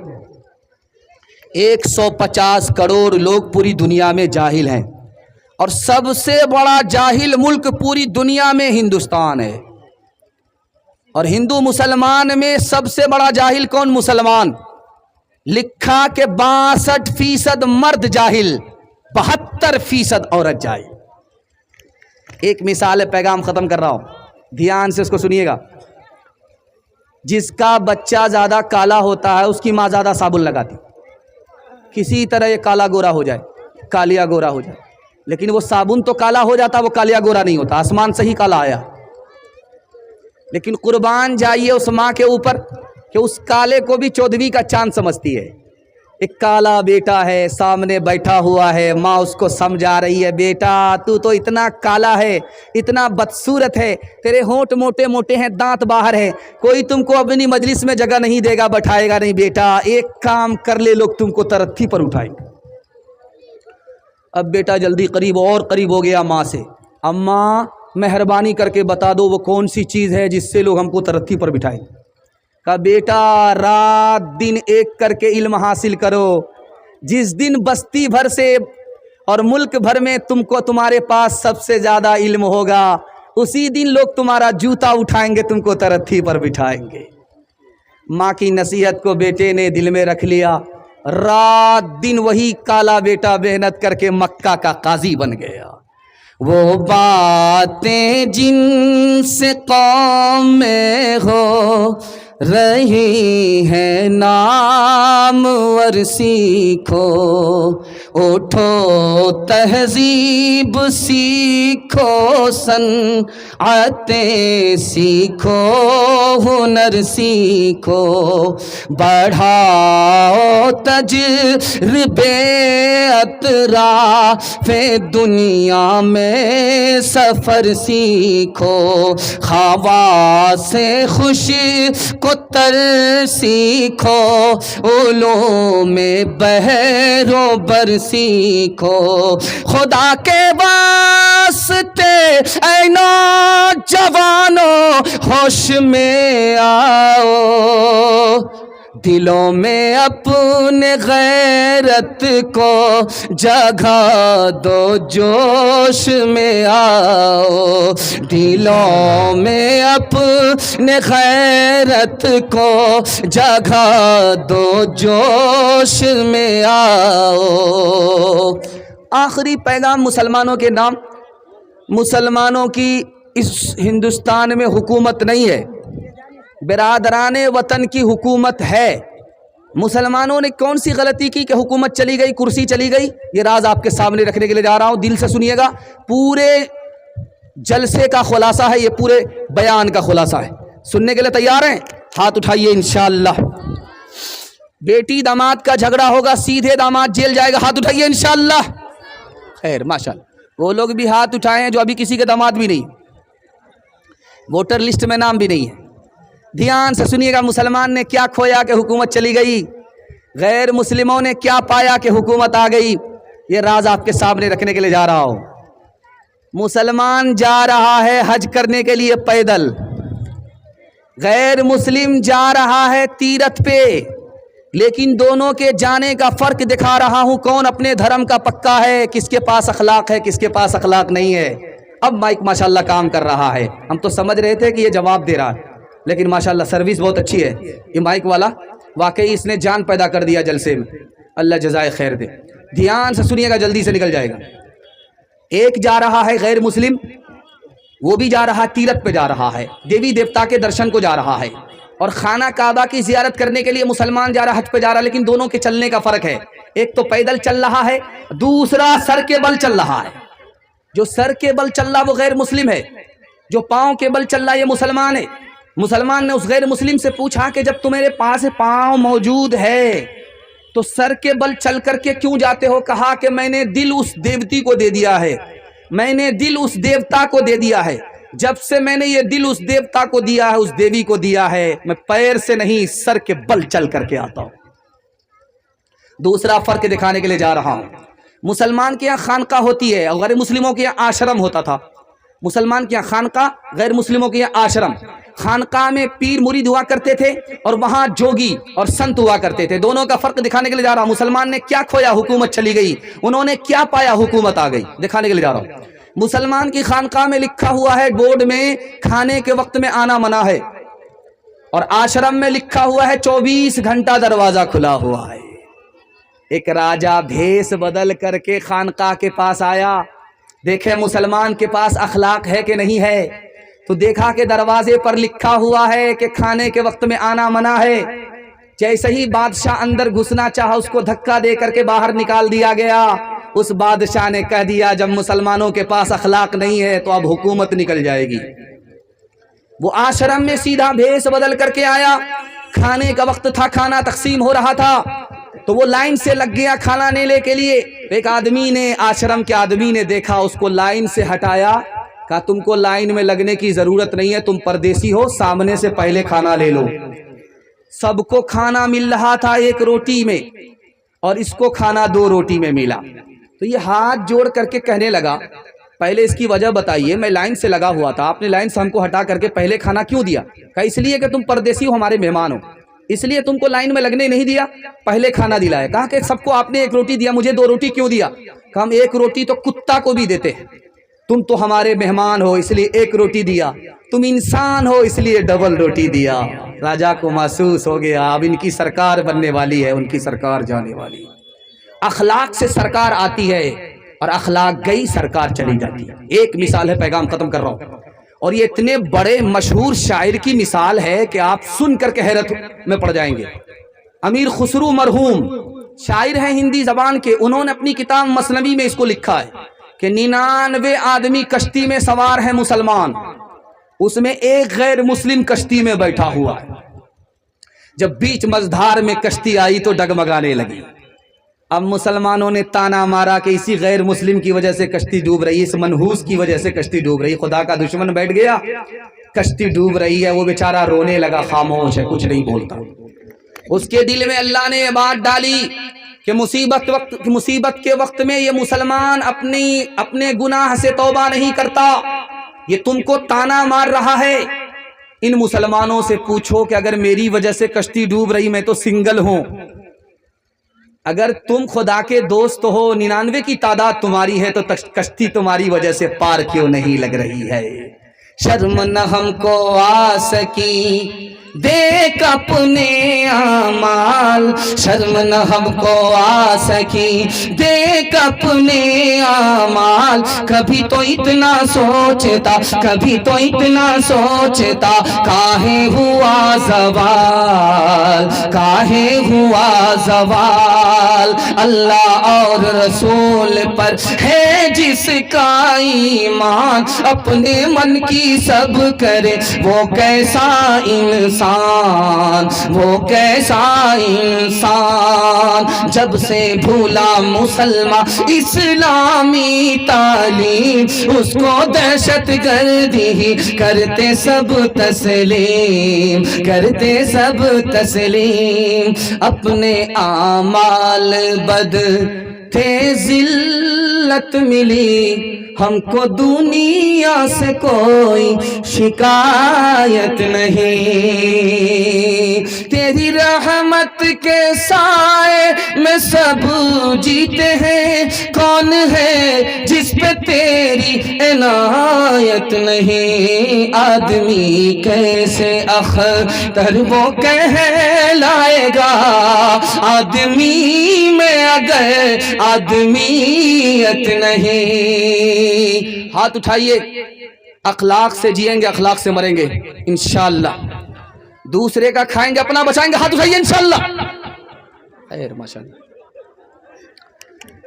150 کروڑ لوگ پوری دنیا میں جاہل ہیں، اور سب سے بڑا جاہل ملک پوری دنیا میں ہندوستان ہے۔ اور ہندو مسلمان میں سب سے بڑا جاہل کون؟ مسلمان۔ لکھا کہ 62% مرد جاہل، 72% عورت جاہل۔ ایک مثال ہے، پیغام ختم کر رہا ہوں، دھیان سے اس کو سنیے گا۔ جس کا بچہ زیادہ کالا ہوتا ہے اس کی ماں زیادہ صابن لگاتی، کسی طرح یہ کالا گورا ہو جائے، کالیا گورا ہو جائے، لیکن وہ صابن تو کالا ہو جاتا، وہ کالیا گورا نہیں ہوتا۔ آسمان سے ہی کالا آیا، لیکن قربان جائیے اس ماں کے اوپر کہ اس کالے کو بھی 14ویں کا چاند سمجھتی ہے۔ ایک کالا بیٹا ہے، سامنے بیٹھا ہوا ہے، ماں اس کو سمجھا رہی ہے، بیٹا تو اتنا کالا ہے، اتنا بدصورت ہے، تیرے ہونٹ موٹے موٹے ہیں، دانت باہر ہے، کوئی تم کو اپنی مجلس میں جگہ نہیں دے گا، بٹھائے گا نہیں، بیٹا ایک کام کر لے، لوگ تم کو ترتھی پر اٹھائیں گے۔ اب بیٹا جلدی قریب اور قریب ہو گیا ماں سے، اماں مہربانی کر کے بتا دو وہ کون سی چیز ہے جس سے لوگ ہم کو ترتھی پر بٹھائیں۔ کہا بیٹا رات دن ایک کر کے علم حاصل کرو، جس دن بستی بھر سے اور ملک بھر میں تم کو تمہارے پاس سب سے زیادہ علم ہوگا، اسی دن لوگ تمہارا جوتا اٹھائیں گے، تم کو ترتھی پر بٹھائیں گے۔ ماں کی نصیحت کو بیٹے نے دل میں رکھ لیا، رات دن وہی کالا بیٹا محنت کر کے مکہ کا قاضی بن گیا. وہ باتیں جن سے قوم میں ہو رہی ہیں نامور سیکھو. اٹھو تہذیب سیکھو صنعتیں سیکھو ہنر سیکھو. بڑھاؤ تجربے اطراف دنیا میں سفر سیکھو. خواص خوش کو تر سیکھو. علوم بحر و بر سیکھو. خدا کے واسطے اے نوجوانوں ہوش میں آؤ. دلوں میں اپنے غیرت کو جگہ دو جوش میں آؤ. دلوں میں اپنے غیرت کو جگہ دو جوش میں آؤ. آخری پیغام مسلمانوں کے نام. مسلمانوں کی اس ہندوستان میں حکومت نہیں ہے، برادران وطن کی حکومت ہے. مسلمانوں نے کون سی غلطی کی کہ حکومت چلی گئی، کرسی چلی گئی؟ یہ راز آپ کے سامنے رکھنے کے لیے جا رہا ہوں. دل سے سنیے گا، پورے جلسے کا خلاصہ ہے، یہ پورے بیان کا خلاصہ ہے. سننے کے لیے تیار ہیں؟ ہاتھ اٹھائیے انشاءاللہ. بیٹی داماد کا جھگڑا ہوگا، سیدھے داماد جیل جائے گا. ہاتھ اٹھائیے انشاءاللہ. خیر ماشاءاللہ. وہ لوگ بھی ہاتھ اٹھائے ہیں جو ابھی کسی کے داماد بھی نہیں، ووٹر لسٹ میں نام بھی نہیں ہے. دھیان سے سنیے گا. مسلمان نے کیا کھویا کہ حکومت چلی گئی؟ غیر مسلموں نے کیا پایا کہ حکومت آ گئی؟ یہ راز آپ کے سامنے رکھنے کے لیے جا رہا ہوں. مسلمان جا رہا ہے حج کرنے کے لیے پیدل، غیر مسلم جا رہا ہے تیرتھ پہ. لیکن دونوں کے جانے کا فرق دکھا رہا ہوں. کون اپنے دھرم کا پکا ہے، کس کے پاس اخلاق ہے، کس کے پاس اخلاق نہیں ہے. اب مائک ماشاءاللہ کام کر رہا ہے. ہم تو سمجھ رہے تھے کہ یہ جواب دے رہا ہے، لیکن ماشاءاللہ سروس بہت اچھی ہے. یہ مائک والا واقعی اس نے جان پیدا کر دیا جلسے میں. اللہ جزائے خیر دے. دھیان سے سنیے گا، جلدی سے نکل جائے گا. ایک جا رہا ہے غیر مسلم، وہ بھی جا رہا ہے تیرتھ پہ جا رہا ہے، دیوی دیوتا کے درشن کو جا رہا ہے. اور خانہ کعبہ کی زیارت کرنے کے لیے مسلمان جا رہا، حج پہ جا رہا. لیکن دونوں کے چلنے کا فرق ہے. ایک تو پیدل چل رہا ہے، دوسرا سر کے بل چل رہا ہے. جو سر کے بل چل رہا وہ غیر مسلم ہے، جو پاؤں کے بل چل رہا یہ مسلمان ہے. مسلمان نے اس غیر مسلم سے پوچھا کہ جب تمہارے پاس پاؤں موجود ہے تو سر کے بل چل کر کے کیوں جاتے ہو؟ کہا کہ میں نے دل اس دیوتی کو دے دیا ہے، میں نے دل اس دیوتا کو دے دیا ہے. جب سے میں نے یہ دل اس دیوتا کو دیا ہے، اس دیوی کو دیا ہے، میں پیر سے نہیں سر کے بل چل کر کے آتا ہوں. دوسرا فرق دکھانے کے لیے جا رہا ہوں. مسلمان کے یہاں خانقاہ ہوتی ہے اور غیر مسلموں کے یہاں آشرم ہوتا تھا. مسلمان کے یہاں خانقاہ، غیر مسلموں کے یہاں آشرم. خانقاہ میں پیر مرید ہوا کرتے تھے اور وہاں جوگی اور سنت ہوا کرتے تھے. دونوں کا فرق دکھانے کے لیے جا رہا ہوں. مسلمان نے کیا کھویا؟ حکومت چلی گئی. انہوں نے کیا پایا؟ حکومت آ گئی. دکھانے کے لیے جا رہا ہوں. مسلمان کی خانقاہ میں لکھا ہوا ہے بورڈ میں کھانے کے وقت میں آنا منع ہے، اور آشرم میں لکھا ہوا ہے 24 گھنٹہ دروازہ کھلا ہوا ہے. ایک راجہ بھیس بدل کر کے خانقاہ کے پاس آیا، دیکھے مسلمان کے پاس اخلاق ہے کہ نہیں ہے. تو دیکھا کہ دروازے پر لکھا ہوا ہے کہ کھانے کے وقت میں آنا منع ہے. جیسے ہی بادشاہ اندر گھسنا چاہا، اس کو دھکا دے کر کے باہر نکال دیا گیا. اس بادشاہ نے کہہ دیا جب مسلمانوں کے پاس اخلاق نہیں ہے تو اب حکومت نکل جائے گی. وہ آشرم میں سیدھا بھیس بدل کر کے آیا. کھانے کا وقت تھا، کھانا تقسیم ہو رہا تھا، تو وہ لائن سے لگ گیا کھانا لینے کے لیے. ایک آدمی نے، آشرم کے آدمی نے دیکھا، اس کو لائن سے ہٹایا. کہا تم کو لائن میں لگنے کی ضرورت نہیں ہے، تم پردیسی ہو، سامنے سے پہلے کھانا لے لو. سب کو کھانا مل رہا تھا 1 روٹی میں، اور اس کو کھانا 2 روٹی میں ملا. تو یہ ہاتھ جوڑ کر کے کہنے لگا پہلے اس کی وجہ بتائیے، میں لائن سے لگا ہوا تھا، آپ نے لائن سے ہم کو ہٹا کر کے پہلے کھانا کیوں دیا؟ کہا اس لیے کہ تم پردیسی ہو، ہمارے مہمان ہو، اس لیے تم کو لائن میں لگنے نہیں دیا، پہلے کھانا دلایا. کہا کہ سب کو آپ نے 1 روٹی دیا، مجھے 2 روٹی کیوں دیا؟ کہا ہم 1 روٹی تو کتا کو بھی دیتے ہیں، تم تو ہمارے مہمان ہو اس لیے 1 روٹی دیا، تم انسان ہو اس لیے ڈبل روٹی دیا. راجا کو محسوس ہو گیا اب ان کی سرکار بننے والی ہے، ان کی سرکار جانے والی ہے۔ اخلاق سے سرکار آتی ہے اور اخلاق گئی سرکار چلی جاتی ہے۔ ایک مثال ہے، پیغام ختم کر رہا ہوں، اور یہ اتنے بڑے مشہور شاعر کی مثال ہے کہ آپ سن کر کے حیرت میں پڑ جائیں گے۔ امیر خسرو مرحوم شاعر ہیں ہندی زبان کے، انہوں نے اپنی کتاب مثنوی میں اس کو لکھا ہے کہ 99 آدمی کشتی میں سوار ہیں مسلمان، اس میں ایک غیر مسلم کشتی میں بیٹھا ہوا ہے۔ جب بیچ مزدھار میں کشتی آئی تو ڈگمگانے لگی۔ اب مسلمانوں نے تانا مارا کہ اسی غیر مسلم کی وجہ سے کشتی ڈوب رہی ہے، اس منحوس کی وجہ سے کشتی ڈوب رہی ہے۔ خدا کا دشمن بیٹھ گیا، کشتی ڈوب رہی ہے، وہ بیچارہ رونے لگا، خاموش ہے، کچھ نہیں بولتا۔ اس کے دل میں اللہ نے یہ بات ڈالی کہ مصیبت کے وقت میں یہ مسلمان اپنے گناہ سے توبہ نہیں کرتا، یہ تم کو تانا مار رہا ہے۔ ان مسلمانوں سے پوچھو کہ اگر میری وجہ سے کشتی ڈوب رہی، میں تو سنگل ہوں، اگر تم خدا کے دوست ہو، 99 کی تعداد تمہاری ہے، تو کشتی تمہاری وجہ سے پار کیوں نہیں لگ رہی ہے؟ شرم نہ ہم کو آ سکی دیکھ اپنے اعمال، شرم نہ ہم کو آ سکی دیکھ اپنے اعمال، کبھی تو اتنا سوچتا، کبھی تو اتنا سوچتا، کاہے ہوا زوال، کاہے ہوا زوال۔ اللہ اور رسول پر ہے جس کا ایمان، اپنے من کی سب کرے وہ کیسا انسان، وہ کیسا انسان۔ جب سے بھولا مسلمان اسلامی تعلیم، اس کو دہشت گردی ہی کرتے سب تسلیم، کرتے سب تسلیم۔ اپنے اعمال بد تھے ذلت ملی، ہم کو دنیا سے کوئی شکایت نہیں، تیری رحمت کے سائے میں سب جیتے ہیں، کون ہے جس پہ تیری عنایت نہیں؟ آدمی کیسے اختر وہ کہلائے گا، آدمی میں اگر آدمیت نہیں۔ ہاتھ اٹھائیے، اخلاق سے جئیں گے، اخلاق سے مریں گے انشاءاللہ، دوسرے کا کھائیں گے اپنا بچائیں گے۔ ہاتھ اٹھائیے انشاءاللہ۔ خیر ماشاءاللہ۔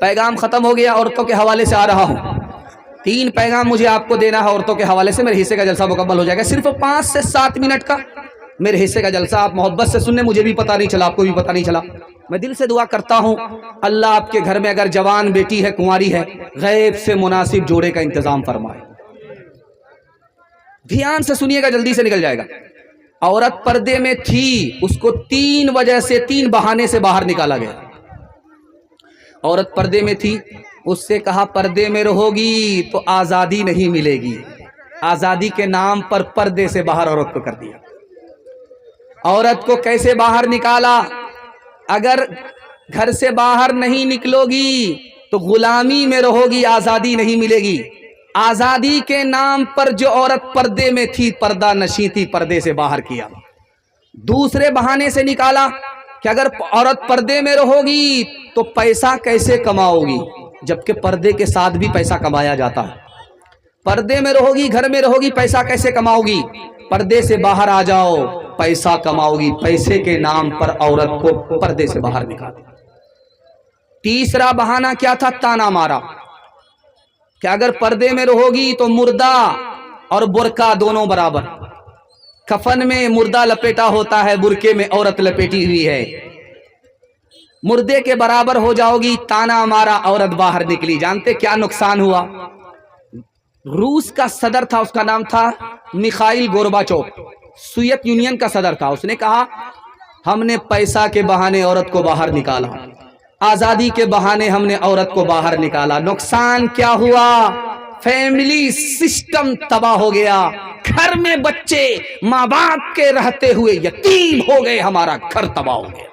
پیغام ختم ہو گیا، عورتوں کے حوالے سے آ رہا ہوں۔ 3 پیغام مجھے آپ کو دینا ہے عورتوں کے حوالے سے، میرے حصے کا جلسہ مکمل ہو جائے گا۔ صرف 5 سے 7 منٹ کا میرے حصے کا جلسہ، آپ محبت سے سننے، مجھے بھی پتہ نہیں چلا، آپ کو بھی پتہ نہیں چلا۔ میں دل سے دعا کرتا ہوں اللہ آپ کے گھر میں اگر جوان بیٹی ہے، کنواری ہے، غیب سے مناسب جوڑے کا انتظام فرمائے۔ دھیان سے سنیے گا، جلدی سے نکل جائے گا۔ عورت پردے میں تھی، اس کو 3 وجہ سے، 3 بہانے سے باہر نکالا گیا۔ عورت پردے میں تھی، اس سے کہا پردے میں رہو گی تو آزادی نہیں ملے گی، آزادی کے نام پر پردے سے باہر عورت کو کر دیا۔ عورت کو کیسے باہر نکالا؟ اگر گھر سے باہر نہیں نکلو گی تو غلامی میں رہو گی، آزادی نہیں ملے گی۔ آزادی کے نام پر جو عورت پردے میں تھی، پردہ نشیں تھی، پردے سے باہر کیا۔ دوسرے بہانے سے نکالا کہ اگر عورت پردے میں رہو گی تو پیسہ کیسے کماؤ گی، جبکہ پردے کے ساتھ بھی پیسہ کمایا جاتا ہے۔ پردے میں رہو گی، گھر میں رہو گی، پیسہ کیسے کماؤ گی؟ پردے سے باہر آ جاؤ، پیسہ کماؤ گی۔ پیسے کے نام پر عورت کو پردے سے باہر نکال دیا۔ تیسرا بہانہ کیا تھا؟ تانا مارا کہ اگر پردے میں رہو گی تو مردہ اور برقع دونوں برابر، کفن میں مردہ لپیٹا ہوتا ہے، برقعے میں عورت لپیٹی ہوئی ہے، مردے کے برابر ہو جاؤ گی۔ تانا مارا، عورت باہر نکلی۔ جانتے کیا نقصان ہوا؟ روس کا صدر تھا، اس کا نام تھا میخائیل گورباچوف، سوویت یونین کا صدر تھا۔ اس نے کہا ہم نے پیسہ کے بہانے عورت کو باہر نکالا، آزادی کے بہانے ہم نے عورت کو باہر نکالا۔ نقصان کیا ہوا؟ فیملی سسٹم تباہ ہو گیا، گھر میں بچے ماں باپ کے رہتے ہوئے یتیم ہو گئے، ہمارا گھر تباہ ہو گیا۔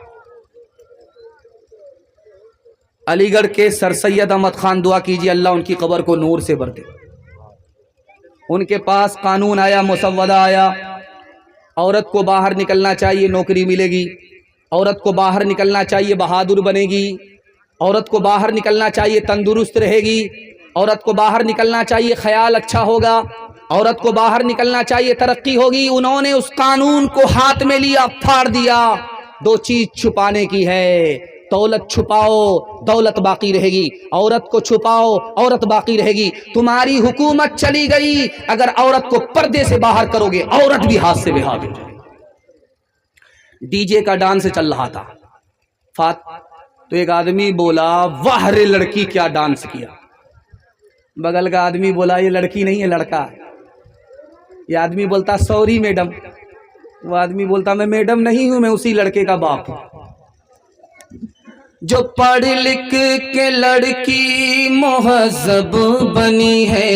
علی گڑھ کے سر سید احمد خان، دعا کیجیے اللہ ان کی قبر کو نور سے بھر دے۔ ان کے پاس قانون آیا، مسودہ آیا عورت کو باہر نکلنا چاہیے نوکری ملے گی، عورت کو باہر نکلنا چاہیے بہادر بنے گی، عورت کو باہر نکلنا چاہیے تندرست رہے گی، عورت کو باہر نکلنا چاہیے خیال اچھا ہوگا، عورت کو باہر نکلنا چاہیے ترقی ہوگی۔ انہوں نے اس قانون کو ہاتھ میں لیا، پھاڑ دیا۔ دو چیز چھپانے کی ہے، دولت چھپاؤ دولت باقی رہے گی، عورت کو چھپاؤ عورت باقی رہے گی۔ تمہاری حکومت چلی گئی، اگر عورت کو پردے سے باہر کرو گے عورت بھی ہاتھ سے بہا گئی۔ ڈی جے کا ڈانس چل رہا تھا تو ایک آدمی بولا واہ رے لڑکی کیا ڈانس کیا۔ بغل کا آدمی بولا یہ لڑکی نہیں ہے لڑکا ہے۔ یہ آدمی بولتا سوری میڈم، وہ آدمی بولتا میں میڈم نہیں ہوں، میں اسی لڑکے کا باپ ہوں۔ جو پڑھ لکھ کے لڑکی مہذب بنی ہے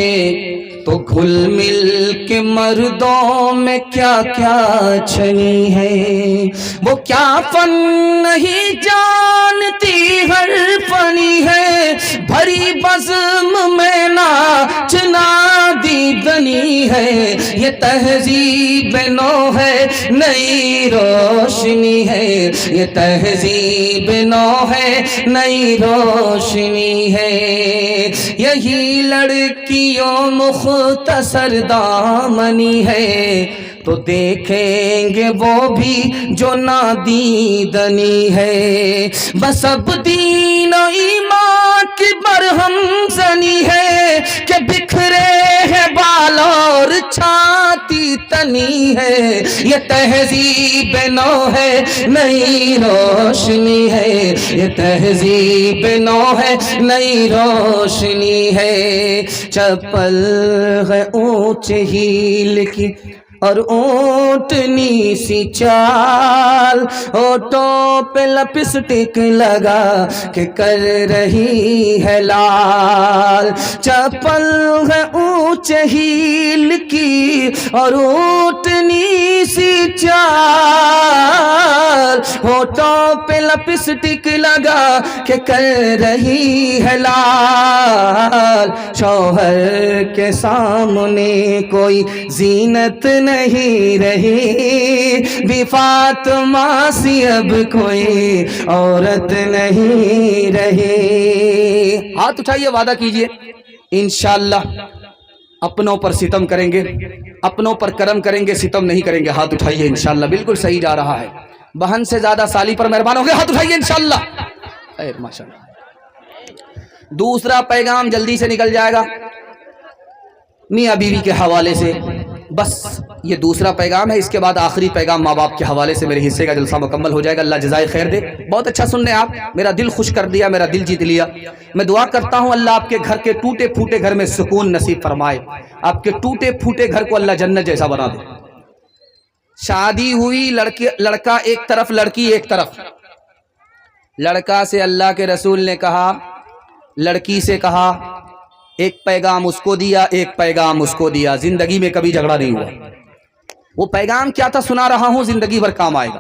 تو گھل مل کے مردوں میں کیا کیا چھنی ہے، وہ کیا فن نہیں جانتی ہر فنی ہے، بھری بزم میں ناچنا دیدنی ہے، یہ تہذیب نو ہے نئی روشنی ہے، یہ تہذیب نو ہے نئی روشنی ہے، یہی لڑکیوں مختصر دامنی ہے تو دیکھیں گے وہ بھی جو نادیدنی ہے، بس اب دین و ایمان کی برہم زنی ہے کہ بکھرے ہیں بال اور چھاتی تنی ہے، یہ تہذیب نو ہے نئی روشنی ہے، یہ تہذیب نو ہے نئی روشنی ہے، چپل ہے اونچ ہیل کی اور اونٹنی سی چال، ہونٹوں پہ لپسٹک لگا کہ کر رہی ہے لال، چپل ہے اونچ ہیل کی اور اونٹنی سی چال، ہونٹوں پہ لپسٹک لگا کہ کر رہی ہے لال، شوہر کے سامنے کوئی زینت نہیں رہی، بی فاطمہ سی اب کوئی عورت نہیں رہی۔ ہاتھ اٹھائیے، وعدہ کیجئے انشاءاللہ اپنوں پر ستم کریں گے، اپنوں پر کرم کریں گے، ستم نہیں کریں گے۔ ہاتھ اٹھائیے انشاءاللہ، بالکل صحیح جا رہا ہے۔ بہن سے زیادہ سالی پر مہربان ہوں گے، ہاتھ اٹھائیے انشاءاللہ۔ خیر ماشاءاللہ۔ دوسرا پیغام جلدی سے نکل جائے گا میاں بیوی کے حوالے سے، بس یہ دوسرا پیغام ہے، اس کے بعد آخری پیغام ماں باپ کے حوالے سے میرے حصے کا جلسہ مکمل ہو جائے گا۔ اللہ جزائے خیر دے، بہت اچھا سن رہے آپ، میرا دل خوش کر دیا، میرا دل جیت لیا۔ میں دعا کرتا ہوں اللہ آپ کے گھر کے ٹوٹے پھوٹے گھر میں سکون نصیب فرمائے، آپ کے ٹوٹے پھوٹے گھر کو اللہ جنت جیسا بنا دے۔ شادی ہوئی، لڑکا ایک طرف لڑکی ایک طرف، لڑکا سے اللہ کے رسول نے کہا، لڑکی سے کہا، ایک پیغام اس کو دیا ایک پیغام اس کو دیا، زندگی میں کبھی جھگڑا نہیں ہوا۔ وہ پیغام کیا تھا سنا رہا ہوں، زندگی بھر کام آئے گا۔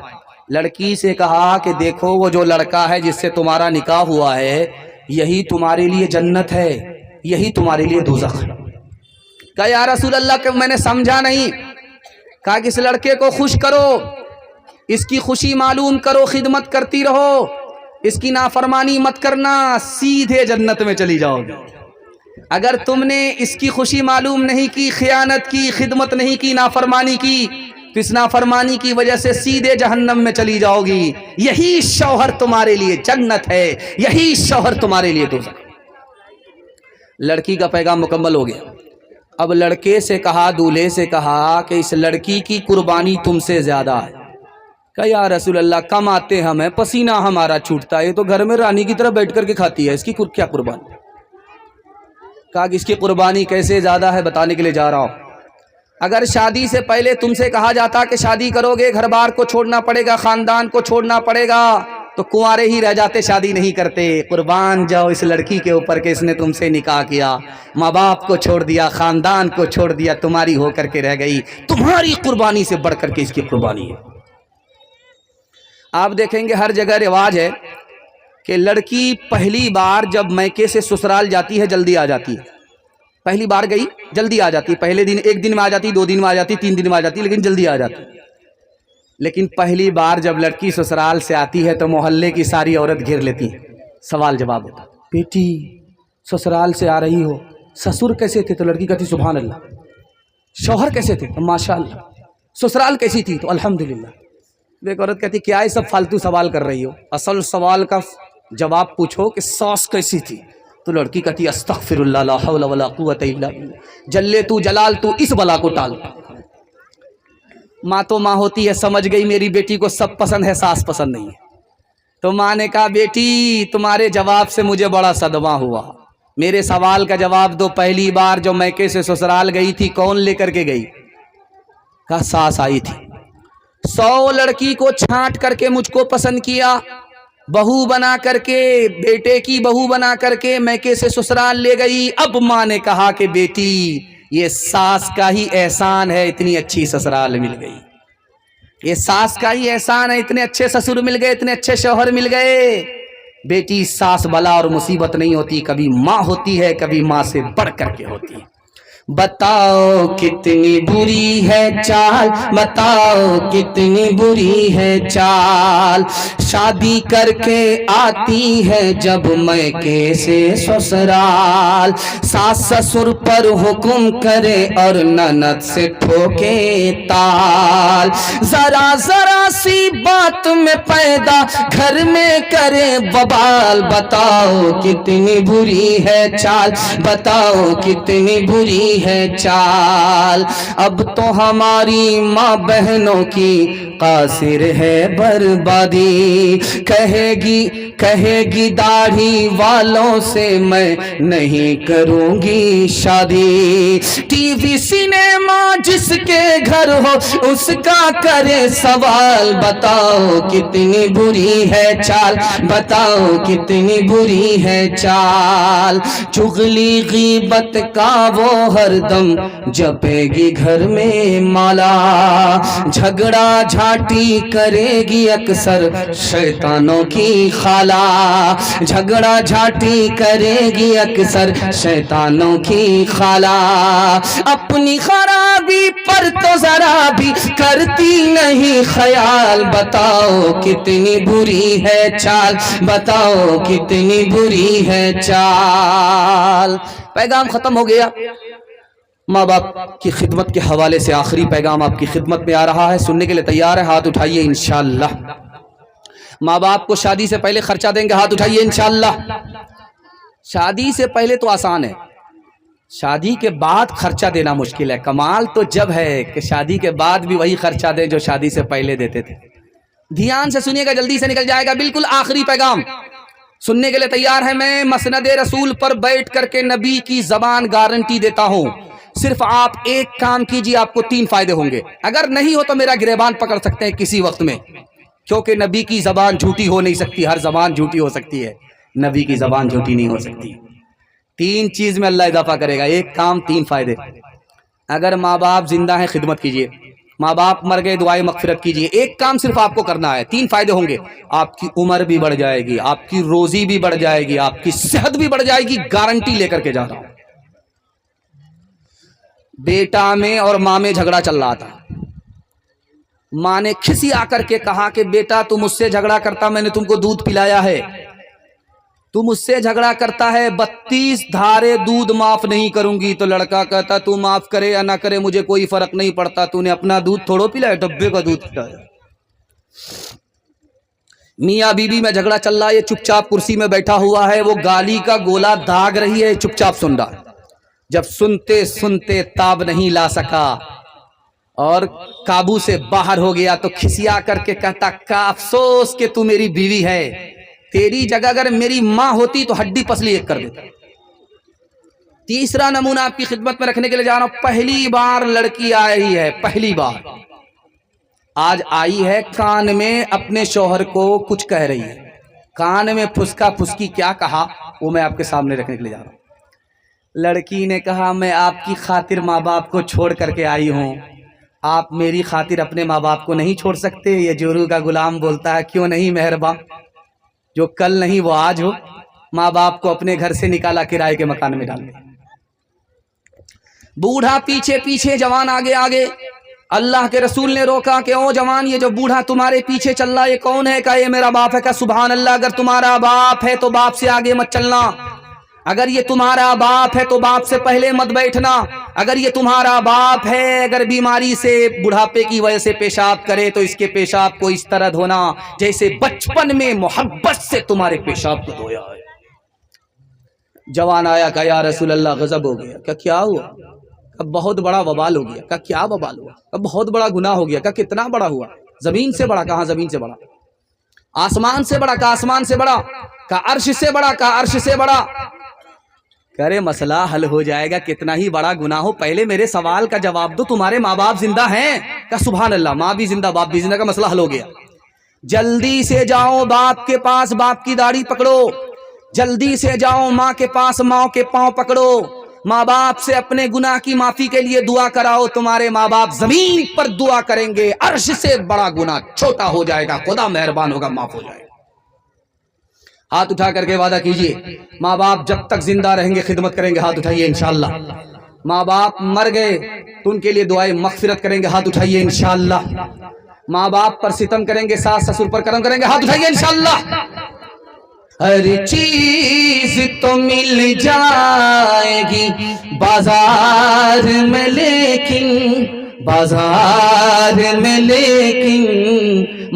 لڑکی سے کہا کہ دیکھو وہ جو لڑکا ہے جس سے تمہارا نکاح ہوا ہے یہی تمہارے لیے جنت ہے، یہی تمہارے لیے دوزخ ہے۔ کہا یا رسول اللہ کہ میں نے سمجھا نہیں۔ کہا کہ اس لڑکے کو خوش کرو، اس کی خوشی معلوم کرو، خدمت کرتی رہو، اس کی نافرمانی مت کرنا، سیدھے جنت میں چلی جاؤ گے۔ اگر تم نے اس کی خوشی معلوم نہیں کی، خیانت کی، خدمت نہیں کی، نافرمانی کی، تو اس نافرمانی کی وجہ سے سیدھے جہنم میں چلی جاؤ گی۔ یہی شوہر تمہارے لیے جنت ہے، یہی شوہر تمہارے لیے دوزخ۔ لڑکی کا پیغام مکمل ہو گیا۔ اب لڑکے سے کہا، دولہے سے کہا کہ اس لڑکی کی قربانی تم سے زیادہ ہے۔ کہا یا رسول اللہ کم آتے ہم ہیں، پسینہ ہمارا چھوٹتا ہے، یہ تو گھر میں رانی کی طرح بیٹھ کر کے کھاتی ہے، اس کی کیا قربانی؟ کہا کہ اس کی قربانی کیسے زیادہ ہے بتانے کے لیے جا رہا ہوں۔ اگر شادی سے پہلے تم سے کہا جاتا کہ شادی کرو گے گھر بار کو چھوڑنا پڑے گا، خاندان کو چھوڑنا پڑے گا، تو کنوارے ہی رہ جاتے، شادی نہیں کرتے۔ قربان جاؤ اس لڑکی کے اوپر کہ اس نے تم سے نکاح کیا، ماں باپ کو چھوڑ دیا، خاندان کو چھوڑ دیا، تمہاری ہو کر کے رہ گئی، تمہاری قربانی سے بڑھ کر کے اس کی قربانی ہے۔ آپ دیکھیں گے ہر جگہ رواج ہے کہ لڑکی پہلی بار جب میکے سے سسرال جاتی ہے جلدی آ جاتی ہے۔ پہلی بار گئی جلدی آ جاتی ہے، پہلے دن ایک دن میں آ جاتی، 2 دن میں آ جاتی، 3 دن میں آ جاتی، لیکن جلدی آ جاتی۔ لیکن پہلی بار جب لڑکی سسرال سے آتی ہے تو محلے کی ساری عورت گھیر لیتی ہیں. سوال جواب ہوتا, بیٹی سسرال سے آ رہی ہو, سسر کیسے تھے؟ تو لڑکی کہتی سبحان اللہ. شوہر کیسے تھے؟ تو ماشاء اللہ. سسرال کیسی تھی؟ تو الحمدللہ. ایک عورت کہتی کیا یہ سب فالتو سوال کر رہی ہو, اصل سوال کا جواب پوچھو کہ ساس کیسی تھی. تو لڑکی کہتی استغفر اللہ لا حول ولا قوت الا باللہ. جلے تو جلال تو اس بلا کو ٹال. ماں تو ماں ہوتی ہے, سمجھ گئی میری بیٹی کو سب پسند ہے, ساس پسند نہیں ہے. تو ماں نے کہا بیٹی تمہارے جواب سے مجھے بڑا صدمہ ہوا, میرے سوال کا جواب دو. پہلی بار جو میکے سے سسرال گئی تھی کون لے کر کے گئی؟ کہا ساس آئی تھی. 100 لڑکی کو چھانٹ کر کے مجھ کو پسند کیا, بہو بنا کر کے, بیٹے کی بہو بنا کر کے میکے سے سسرال لے گئی. اب ماں نے کہا کہ بیٹی یہ ساس کا ہی احسان ہے, اتنی اچھی سسرال مل گئی. یہ ساس کا ہی احسان ہے, اتنے اچھے سسر مل گئے, اتنے اچھے شوہر مل گئے. بیٹی ساس بلا اور مصیبت نہیں ہوتی, کبھی ماں ہوتی ہے, کبھی ماں سے بڑھ کر کے ہوتی ہے. بتاؤ کتنی بری ہے چال, بتاؤ کتنی بری ہے چال, شادی کر کے آتی ہے جب میکے سے سسرال. ساس سسر پر حکم کرے اور نند سے ٹھوکے تال. ذرا ذرا سی بات میں پیدا گھر میں کرے ببال. بتاؤ کتنی بری ہے چال, بتاؤ کتنی بری ہے چال. اب تو ہماری ماں بہنوں کی قاصر ہے بربادی. کہے گی داڑھی والوں سے میں نہیں کروں گی شادی. ٹی وی سینما جس کے گھر ہو اس کا کرے سوال. بتاؤ کتنی بری ہے چال, بتاؤ کتنی بری ہے چال. چغلی غیبت کا وہ ہر دم جپے گی گھر میں مالا. جھگڑا جھاٹی کرے گی اکثر شیطانوں کی خالہ. جھگڑا جھاٹی کرے گی اکثر شیطانوں کی خالہ. اپنی خرابی پر تو ذرا بھی کرتی نہیں خیال. بتاؤ کتنی بری ہے چال, بتاؤ کتنی بری ہے چال. پیغام ختم ہو گیا. ماں باپ کی خدمت کے حوالے سے آخری پیغام آپ کی خدمت میں آ رہا ہے, سننے کے لیے تیار ہے؟ ہاتھ اٹھائیے انشاءاللہ. ماں باپ کو شادی سے پہلے خرچہ دیں گے؟ ہاتھ اٹھائیے انشاءاللہ. شادی سے پہلے تو آسان ہے, شادی کے بعد خرچہ دینا مشکل ہے. کمال تو جب ہے کہ شادی کے بعد بھی وہی خرچہ دیں جو شادی سے پہلے دیتے تھے. دھیان سے سنیے گا, جلدی سے نکل جائے گا. بالکل آخری پیغام سننے کے لیے تیار ہے؟ میں مسند رسول پر بیٹھ کر کے نبی کی زبان گارنٹی دیتا ہوں, صرف آپ ایک کام کیجئے, آپ کو 3 فائدے ہوں گے. اگر نہیں ہو تو میرا گریبان پکڑ سکتے ہیں کسی وقت میں, کیونکہ نبی کی زبان جھوٹی ہو نہیں سکتی. ہر زبان جھوٹی ہو سکتی ہے, نبی کی زبان جھوٹی نہیں ہو سکتی. 3 چیز میں اللہ اضافہ کرے گا, ایک کام 3 فائدے. اگر ماں باپ زندہ ہیں خدمت کیجئے, ماں باپ مر گئے دعائیں مغفرت کیجئے. ایک کام صرف آپ کو کرنا ہے, 3 فائدے ہوں گے. آپ کی عمر بھی بڑھ جائے گی, آپ کی روزی بھی بڑھ جائے گی, آپ کی صحت بھی بڑھ جائے گی. گارنٹی لے کر کے جا رہا ہوں. بیٹا میں اور ماں میں جھگڑا چل رہا تھا. ماں نے کھسی آ کر کے کہا کہ بیٹا تم مجھ سے جھگڑا کرتا, میں نے تم کو دودھ پلایا ہے, تو مجھ سے جھگڑا کرتا ہے, 32 دھارے دودھ معاف نہیں کروں گی. تو لڑکا کہتا تو معاف کرے یا نہ کرے مجھے کوئی فرق نہیں پڑتا, تو نے اپنا دودھ تھوڑو پلایا, ڈبے کا دودھ پلایا. میاں بیوی میں جھگڑا چل رہا ہے, یہ چپ چاپ کرسی میں بیٹھا ہوا ہے, وہ گالی کا گولا داغ رہی ہے, چپ چاپ سن رہا. جب سنتے سنتے تاب نہیں لا سکا اور قابو سے باہر ہو گیا تو کھسیا کر کے کہتا کا افسوس کہ تو میری بیوی ہے, تیری جگہ اگر میری ماں ہوتی تو ہڈی پسلی ایک کر دیتا. تیسرا نمونہ آپ کی خدمت میں رکھنے کے لیے جا رہا ہوں. پہلی بار لڑکی آئی ہے, پہلی بار آج آئی ہے, کان میں اپنے شوہر کو کچھ کہہ رہی ہے. کان میں پھسکا پھسکی کیا کہا وہ میں آپ کے سامنے رکھنے کے لیے جا رہا ہوں. لڑکی نے کہا میں آپ کی خاطر ماں باپ کو چھوڑ کر کے آئی ہوں, آپ میری خاطر اپنے ماں باپ کو نہیں چھوڑ سکتے؟ یہ جورو کا غلام بولتا ہے کیوں نہیں مہربان, جو کل نہیں وہ آج ہو. ماں باپ کو اپنے گھر سے نکالا, کرائے کے مکان میں ڈال دیا. بوڑھا پیچھے پیچھے, جوان آگے آگے. اللہ کے رسول نے روکا کہ او جوان، یہ جو بوڑھا تمہارے پیچھے چل رہا ہے یہ کون ہے؟ کہا یہ میرا باپ ہے۔ کہا سبحان اللہ، اگر تمہارا باپ ہے تو باپ سے آگے مت چلنا، اگر یہ تمہارا باپ ہے تو باپ سے پہلے مت بیٹھنا، اگر یہ تمہارا باپ ہے اگر بیماری سے بڑھاپے کی وجہ سے پیشاب کرے تو اس کے پیشاب کو اس طرح دھونا جیسے بچپن میں محبت سے تمہارے پیشاب کو دھویا ہے۔ جوان آیا، کہا یا رسول اللہ غضب ہو گیا۔ کہا کیا ہوا؟ کہا بہت بڑا وبال ہو گیا۔ کہا کیا وبال ہوا؟ کہا بہت بڑا گناہ ہو گیا۔ کہا کتنا بڑا ہوا؟ زمین سے بڑا؟ کہا زمین سے بڑا۔ آسمان سے بڑا؟ کہا آسمان سے بڑا۔ کہا عرش سے بڑا؟ کہا عرش سے بڑا۔ کرے مسئلہ حل ہو جائے گا، کتنا ہی بڑا گناہ ہو، پہلے میرے سوال کا جواب دو، تمہارے ماں باپ زندہ ہیں؟ کہا سبحان اللہ، ماں بھی زندہ باپ بھی زندہ، کا مسئلہ حل ہو گیا۔ جلدی سے جاؤ باپ کے پاس، باپ کی داڑھی پکڑو، جلدی سے جاؤ ماں کے پاس، ماں کے پاؤں پکڑو، ماں باپ سے اپنے گناہ کی معافی کے لیے دعا کراؤ، تمہارے ماں باپ زمین پر دعا کریں گے، عرش سے بڑا گناہ چھوٹا ہو جائے گا، خدا مہربان ہوگا، معاف ہو جائے گا۔ ہاتھ اٹھا کر کے وعدہ کیجئے، ماں باپ جب تک زندہ رہیں گے خدمت کریں گے، ہاتھ اٹھائیے انشاءاللہ۔ ماں باپ مر گئے تو ان کے لیے دعائیں مغفرت کریں گے، ہاتھ اٹھائیے انشاءاللہ۔ ماں باپ پر ستم کریں گے، ساس سسر پر کرم کریں گے، ہاتھ اٹھائیے انشاءاللہ۔ ہر چیز تو مل جائے گی بازار میں، لیکن بازار میں لیکن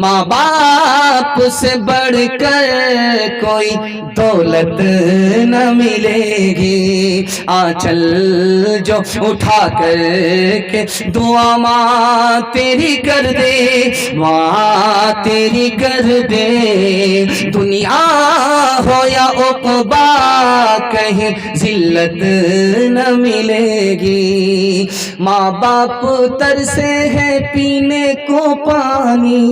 ماں باپ سے بڑھ کر کوئی دولت نہ ملے گی۔ آنچل جو اٹھا کر کے دعا ماں تیری کر دے، ماں تیری کر دے، دنیا ہو یا عقبا کہیں ذلت نہ ملے گی۔ ماں باپ ترسے ہے پینے کو پانی،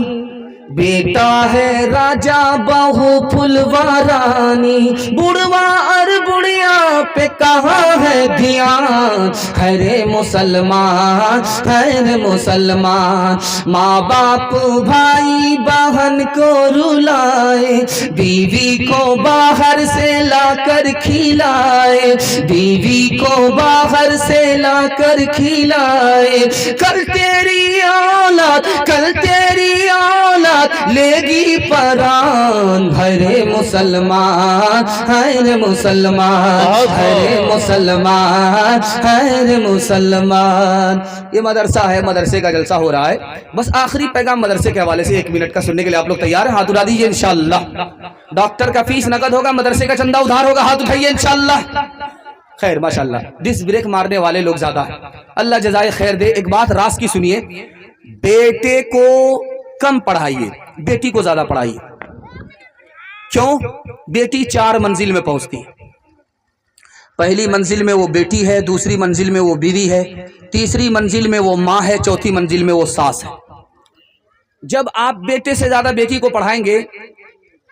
بیٹا ہے راجا بہو پھلوا رانی، بڑھوا اور بڑھیا پہ کہاں ہے دھیان، ہر مسلمان ہر مسلمان۔ ماں باپ بھائی بہن کو رلائے، بیوی کو باہر سے لا کر کھلائے، بیوی کو باہر سے لا کر کھلائے، کل تیری اولاد کل تیری اولاد لے گی پران، ہر مسلمان ہر مسلمان ہر مسلمان ہر مسلمان۔ یہ مدرسہ ہے، مدرسے کا جلسہ ہو رہا ہے، بس آخری پیغام مدرسے کے حوالے سے 1 منٹ کا سننے کے لیے آپ لوگ تیار ہیں؟ ہاتھ اٹھا دیجیے انشاءاللہ۔ ڈاکٹر کا فیس نقد ہوگا، مدرسے کا چندہ ادھار ہوگا، ہاتھ اٹھائیے انشاءاللہ۔ خیر ماشاءاللہ، ڈس بریک مارنے والے لوگ زیادہ ہیں، اللہ جزائے خیر دے۔ ایک بات راز کی سنیے، بیٹے کو کم پڑھائیے، بیٹی کو زیادہ پڑھائیے۔ کیوں؟ بیٹی 4 منزل میں پہنچتی ہے، پہلی منزل میں وہ بیٹی ہے، دوسری منزل میں وہ بیوی ہے، تیسری منزل میں وہ ماں ہے، چوتھی منزل میں وہ ساس ہے۔ جب آپ بیٹے سے زیادہ بیٹی کو پڑھائیں گے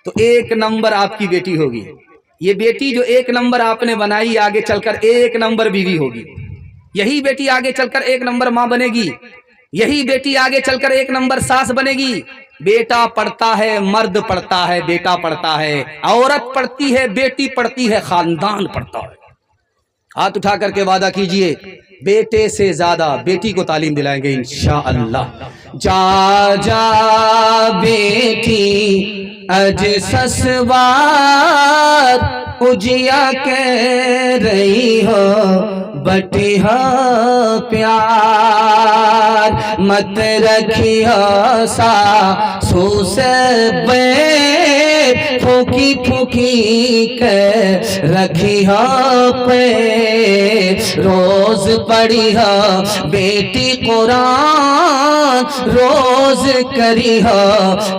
تو 1 نمبر آپ کی بیٹی ہوگی، یہ بیٹی جو 1 نمبر آپ نے بنائی آگے چل کر 1 نمبر بیوی ہوگی، یہی بیٹی آگے چل کر 1 نمبر ماں بنے گی، یہی بیٹی آگے چل کر 1 نمبر ساس بنے گی۔ بیٹا پڑھتا ہے، مرد پڑھتا ہے، بیٹا پڑھتا ہے، عورت پڑھتی ہے، بیٹی پڑھتی ہے، خاندان پڑھتا ہے۔ ہاتھ اٹھا کر کے وعدہ کیجئے، بیٹے سے زیادہ بیٹی کو تعلیم دلائیں گے انشاءاللہ۔ جا جا بیٹی اج سسوار اجیا کہہ رہی ہو بٹیا پیار، مت رکھیا ساسو سے بیر، پھوکی پھوکی کے رکھیا پہ، روز پڑھیا بیٹی قرآن، روز کریہ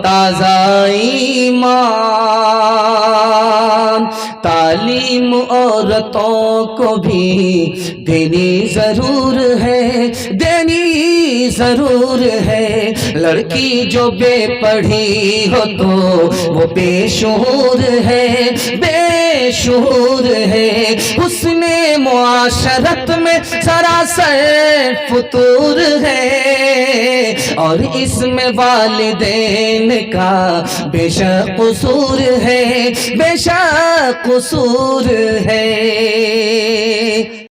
تازہ ایمان۔ تعلیم عورتوں کو بھی دینی ضرور ہے، دینی ضرور ہے، لڑکی جو بے پڑھی ہو تو وہ بے شعور ہے، بے شعور ہے، حسن معاشرت میں سراسر فطور ہے، اور اس میں والدین کا بے شک قصور ہے، بے شک قصور ہے۔